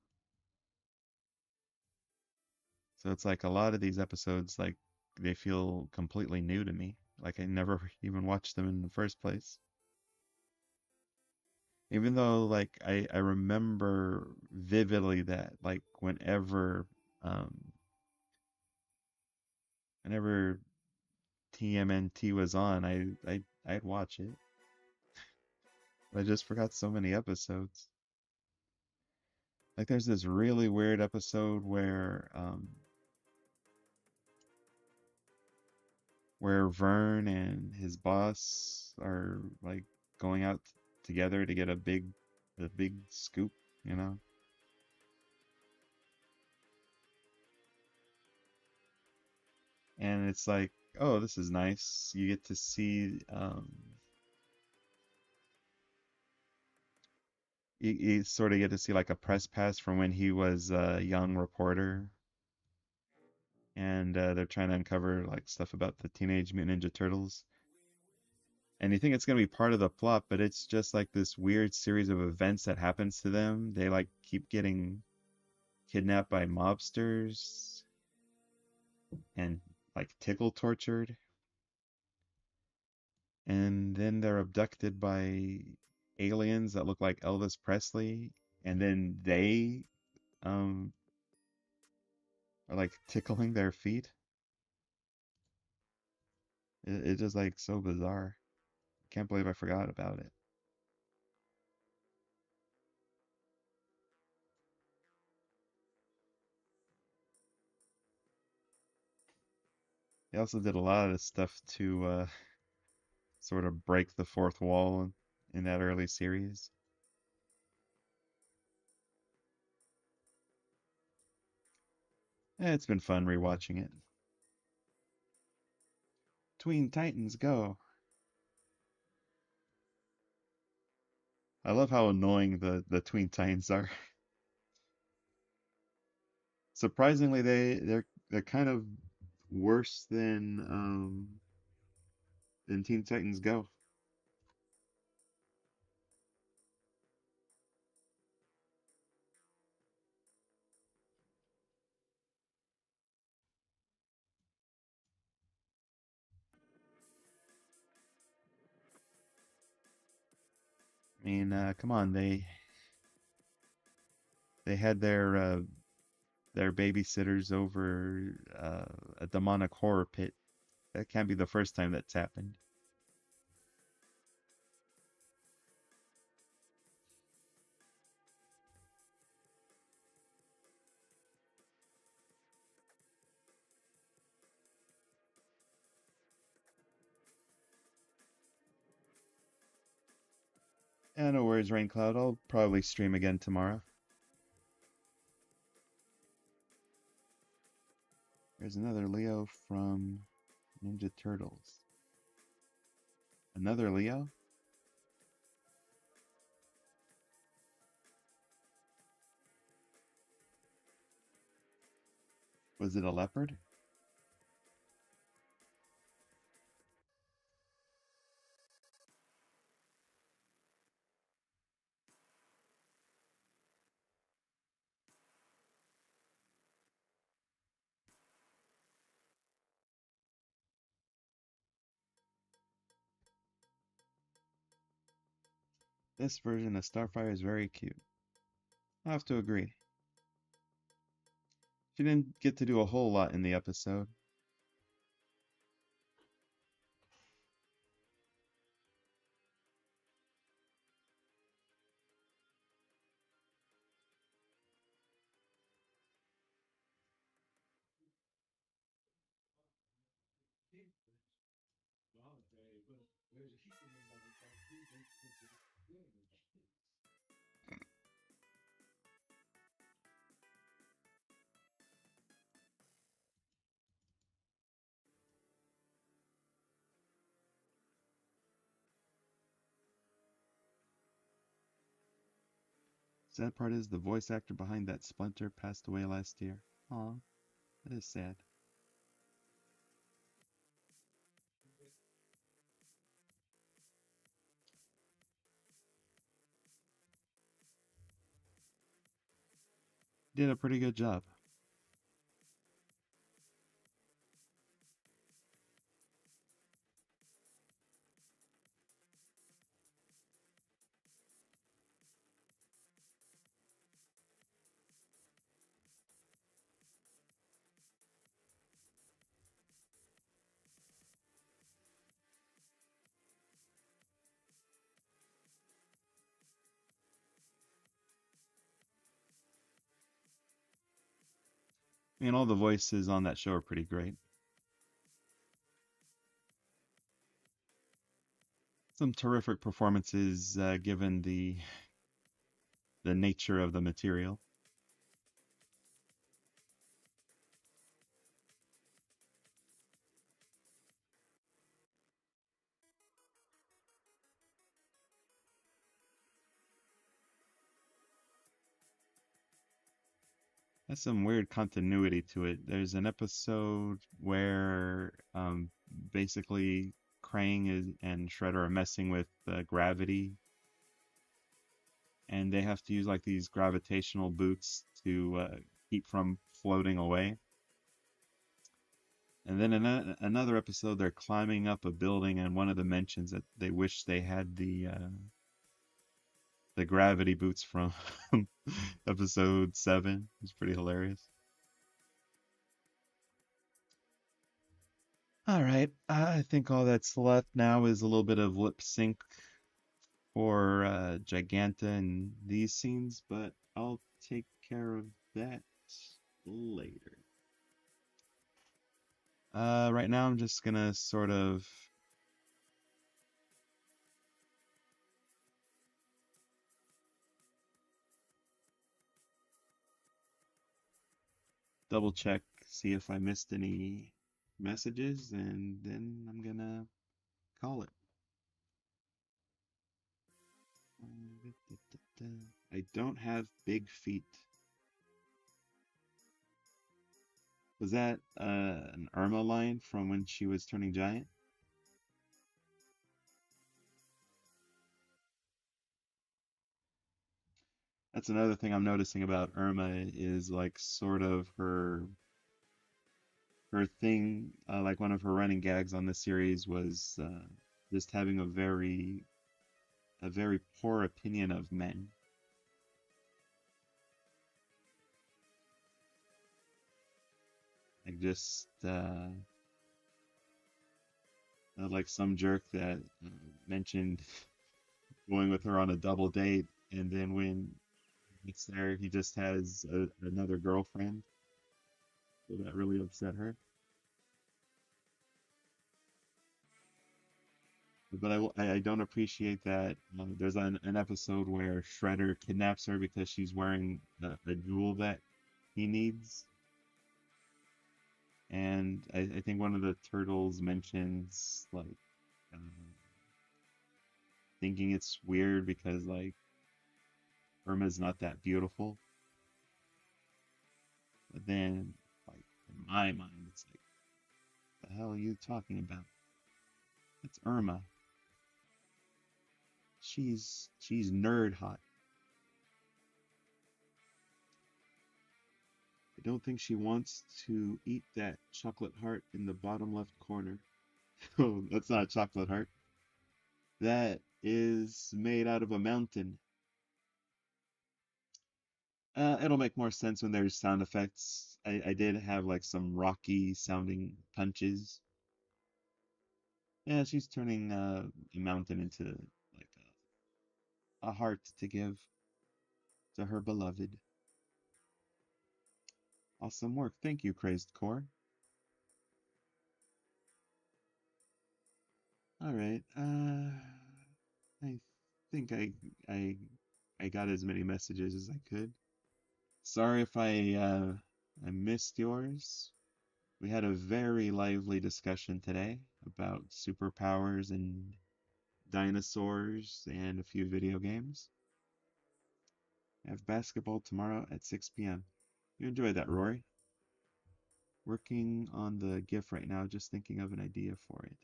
So it's like a lot of these episodes, like they feel completely new to me. Like I never even watched them in the first place. Even though like I remember vividly that like um whenever TMNT was on, I'd watch it. I just forgot so many episodes. Like there's this really weird episode where Vern and his boss are like going out together to get a big scoop, you know? And it's like, oh, this is nice. You get to see you sort of get to see like a press pass from when he was a young reporter, and they're trying to uncover like stuff about the Teenage Mutant Ninja Turtles. And you think it's gonna be part of the plot, but it's just like this weird series of events that happens to them. They like keep getting kidnapped by mobsters and like tickle tortured, and then they're abducted by aliens that look like Elvis Presley, and then they um are like tickling their feet. It's just like so bizarre. Can't believe I forgot about it. They also did a lot of stuff to sort of break the fourth wall in that early series. It's been fun rewatching it. Tween Titans Go. I love how annoying the Tween Titans are. Surprisingly, they're kind of worse than Teen Titans Go. I mean, come on, they had their They're babysitters over a demonic horror pit. That can't be the first time that's happened. And no worries, Rain Cloud. I'll probably stream again tomorrow. There's another Leo from Ninja Turtles. Another Leo? Was it a leopard? This version of Starfire is very cute. I have to agree. She didn't get to do a whole lot in the episode. Sad part is the voice actor behind that Splinter passed away last year. Aw, that is sad. Did a pretty good job. I mean, all the voices on that show are pretty great. Some terrific performances given the nature of the material. Has some weird continuity to it. There's an episode where basically and Shredder are messing with gravity, and they have to use like these gravitational boots to keep from floating away. And then in another episode, they're climbing up a building, and one of them mentions that they wish they had the gravity boots from episode 7. It's pretty hilarious. All right, I think all that's left now is a little bit of lip sync for Giganta and these scenes, but I'll take care of that later. Right now I'm just gonna sort of double check, see if I missed any messages, and then I'm gonna call it. I don't have big feet. Was that an Irma line from when she was turning giant? That's another thing I'm noticing about Irma is like sort of her thing. Like one of her running gags on the series was just having a very poor opinion of men. just like some jerk that mentioned going with her on a double date, and then when it's there, he just has another girlfriend. So that really upset her. But I don't appreciate that. There's an episode where Shredder kidnaps her because she's wearing a jewel that he needs. And I think one of the turtles mentions like thinking it's weird because like Irma's not that beautiful. But then like in my mind it's like the hell are you talking about? It's Irma. She's nerd hot. I don't think she wants to eat that chocolate heart in the bottom left corner. Oh, that's not a chocolate heart. That is made out of a mountain. It'll make more sense when there's sound effects. I did have like some rocky sounding punches. Yeah, she's turning a mountain into like a heart to give to her beloved. Awesome work. Thank you, Crazed Core. All right. I think I I got as many messages as I could. Sorry if I missed yours. We had a very lively discussion today about superpowers and dinosaurs and a few video games. I have basketball tomorrow at 6 p.m. You enjoy that, Rory. Working on the GIF right now, just thinking of an idea for it.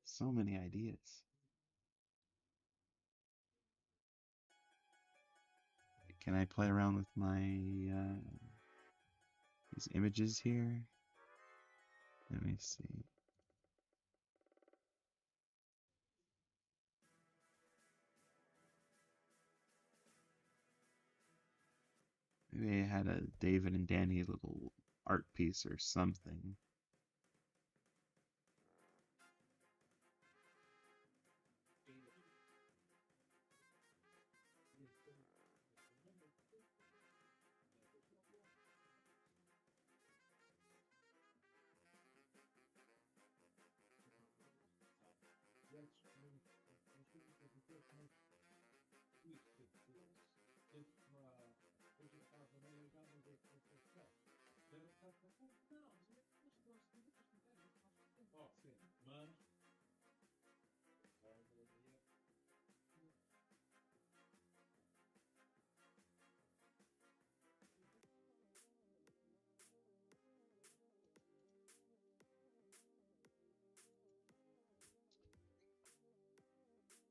So many ideas. Can I play around with my these images here? Let me see. Maybe I had a David and Danny little art piece or something.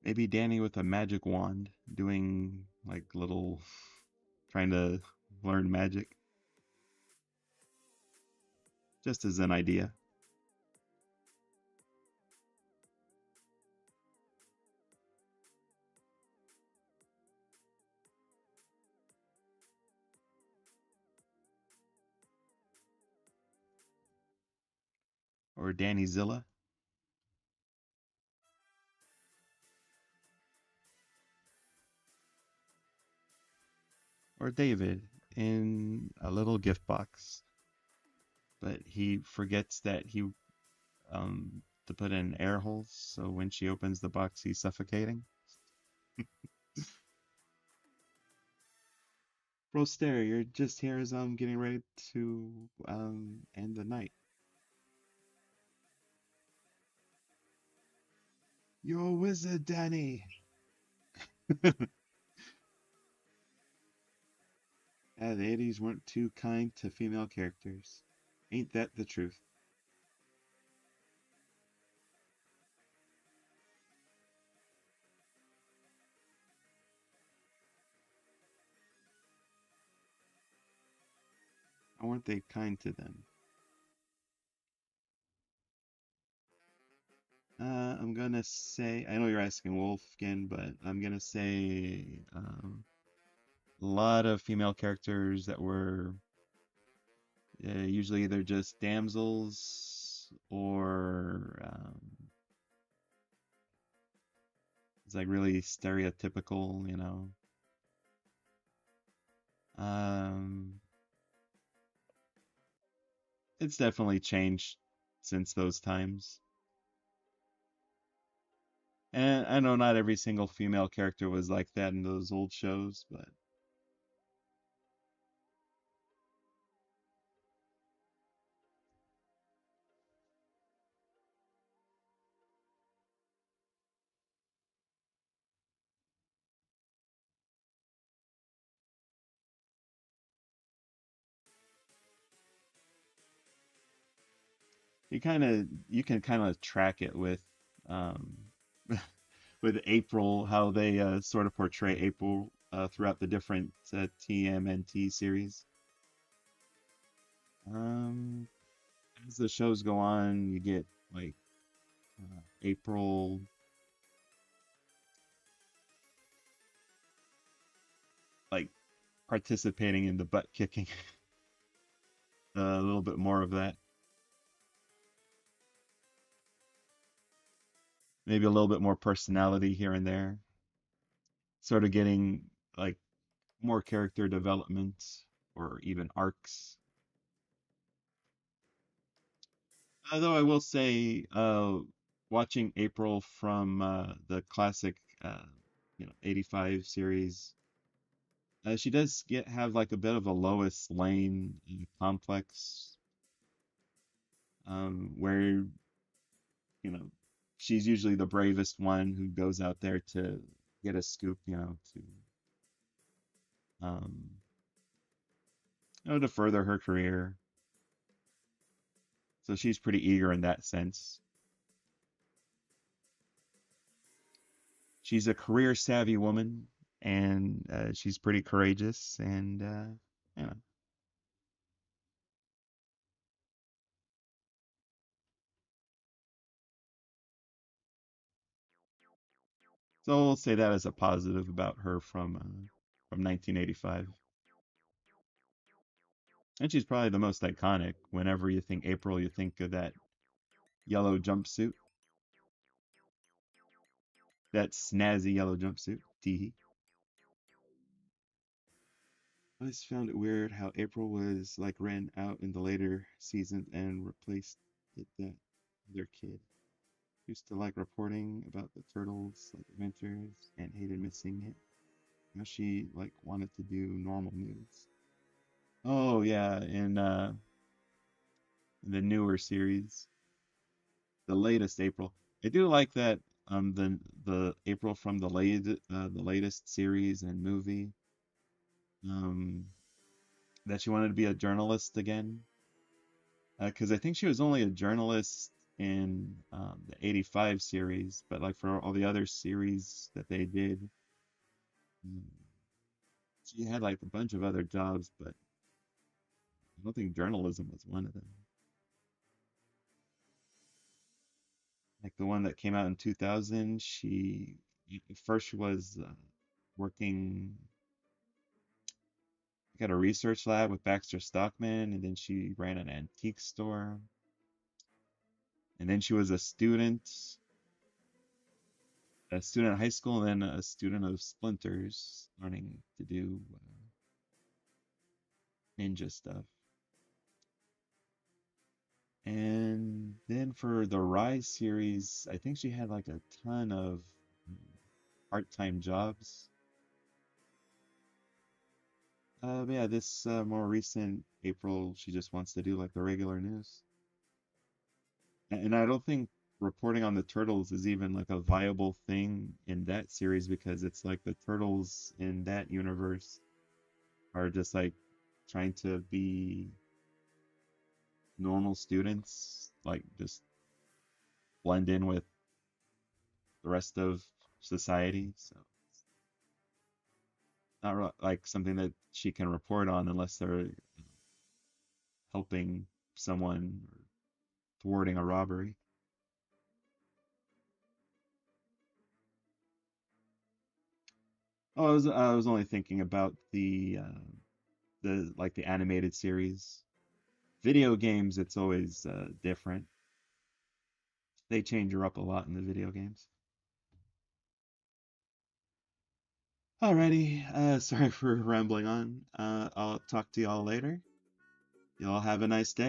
Maybe Danny with a magic wand doing like little trying to learn magic just as an idea. Or Danny Zilla or David in a little gift box. But he forgets that he to put in air holes so when she opens the box he's suffocating. Bro Stare, you're just here as I'm getting ready to end the night. You're a wizard, Danny. The 80s weren't too kind to female characters. Ain't that the truth? Or weren't they kind to them? I'm gonna say, I know you're asking Wolfkin, but I'm gonna say A lot of female characters that were usually either just damsels or it's like really stereotypical, you know. Um, it's definitely changed since those times. And I know not every single female character was like that in those old shows, but you can kind of track it with um with April, how they sort of portray April throughout the different TMNT series. Um, as the shows go on, you get like April like participating in the butt kicking, a little bit more of that. Maybe a little bit more personality here and there. Sort of getting like more character development or even arcs. Although I will say, watching April from the classic, you know, 85 series, she does get have like a bit of a Lois Lane complex, where, you know, she's usually the bravest one who goes out there to get a scoop, um, to further her career. So she's pretty eager in that sense. She's a career savvy woman, and she's pretty courageous, and you know. So we'll say that as a positive about her from 1985. And she's probably the most iconic. Whenever you think April, you think of that yellow jumpsuit, that snazzy yellow jumpsuit. Teehee. I just found it weird how April was like ran out in the later seasons and replaced that their kid. Used to like reporting about the turtles, like adventures, and hated missing it. Now she like wanted to do normal news. Oh yeah, in the newer series, the latest April. I do like that the April from the latest series and movie, um that she wanted to be a journalist again, because I think she was only a journalist in the 85 series, but like for all the other series that they did, um, she had like a bunch of other jobs, but I don't think journalism was one of them. Like the one that came out in 2000, she first she was working at a research lab with Baxter Stockman, and then she ran an antique store, and then she was a student at high school, and then a student of Splinters, learning to do ninja stuff. And then for the Rise series, I think she had like a ton of part-time jobs. But yeah, this more recent April, she just wants to do like the regular news. And I don't think reporting on the turtles is even like a viable thing in that series because it's like the turtles in that universe are just like trying to be normal students, like just blend in with the rest of society. So not like something that she can report on unless they're helping someone or thwarting a robbery. Oh, I was only thinking about the like the animated series. Video games, it's always different. They change her up a lot in the video games. Alrighty, sorry for rambling on. I'll talk to y'all later. Y'all have a nice day.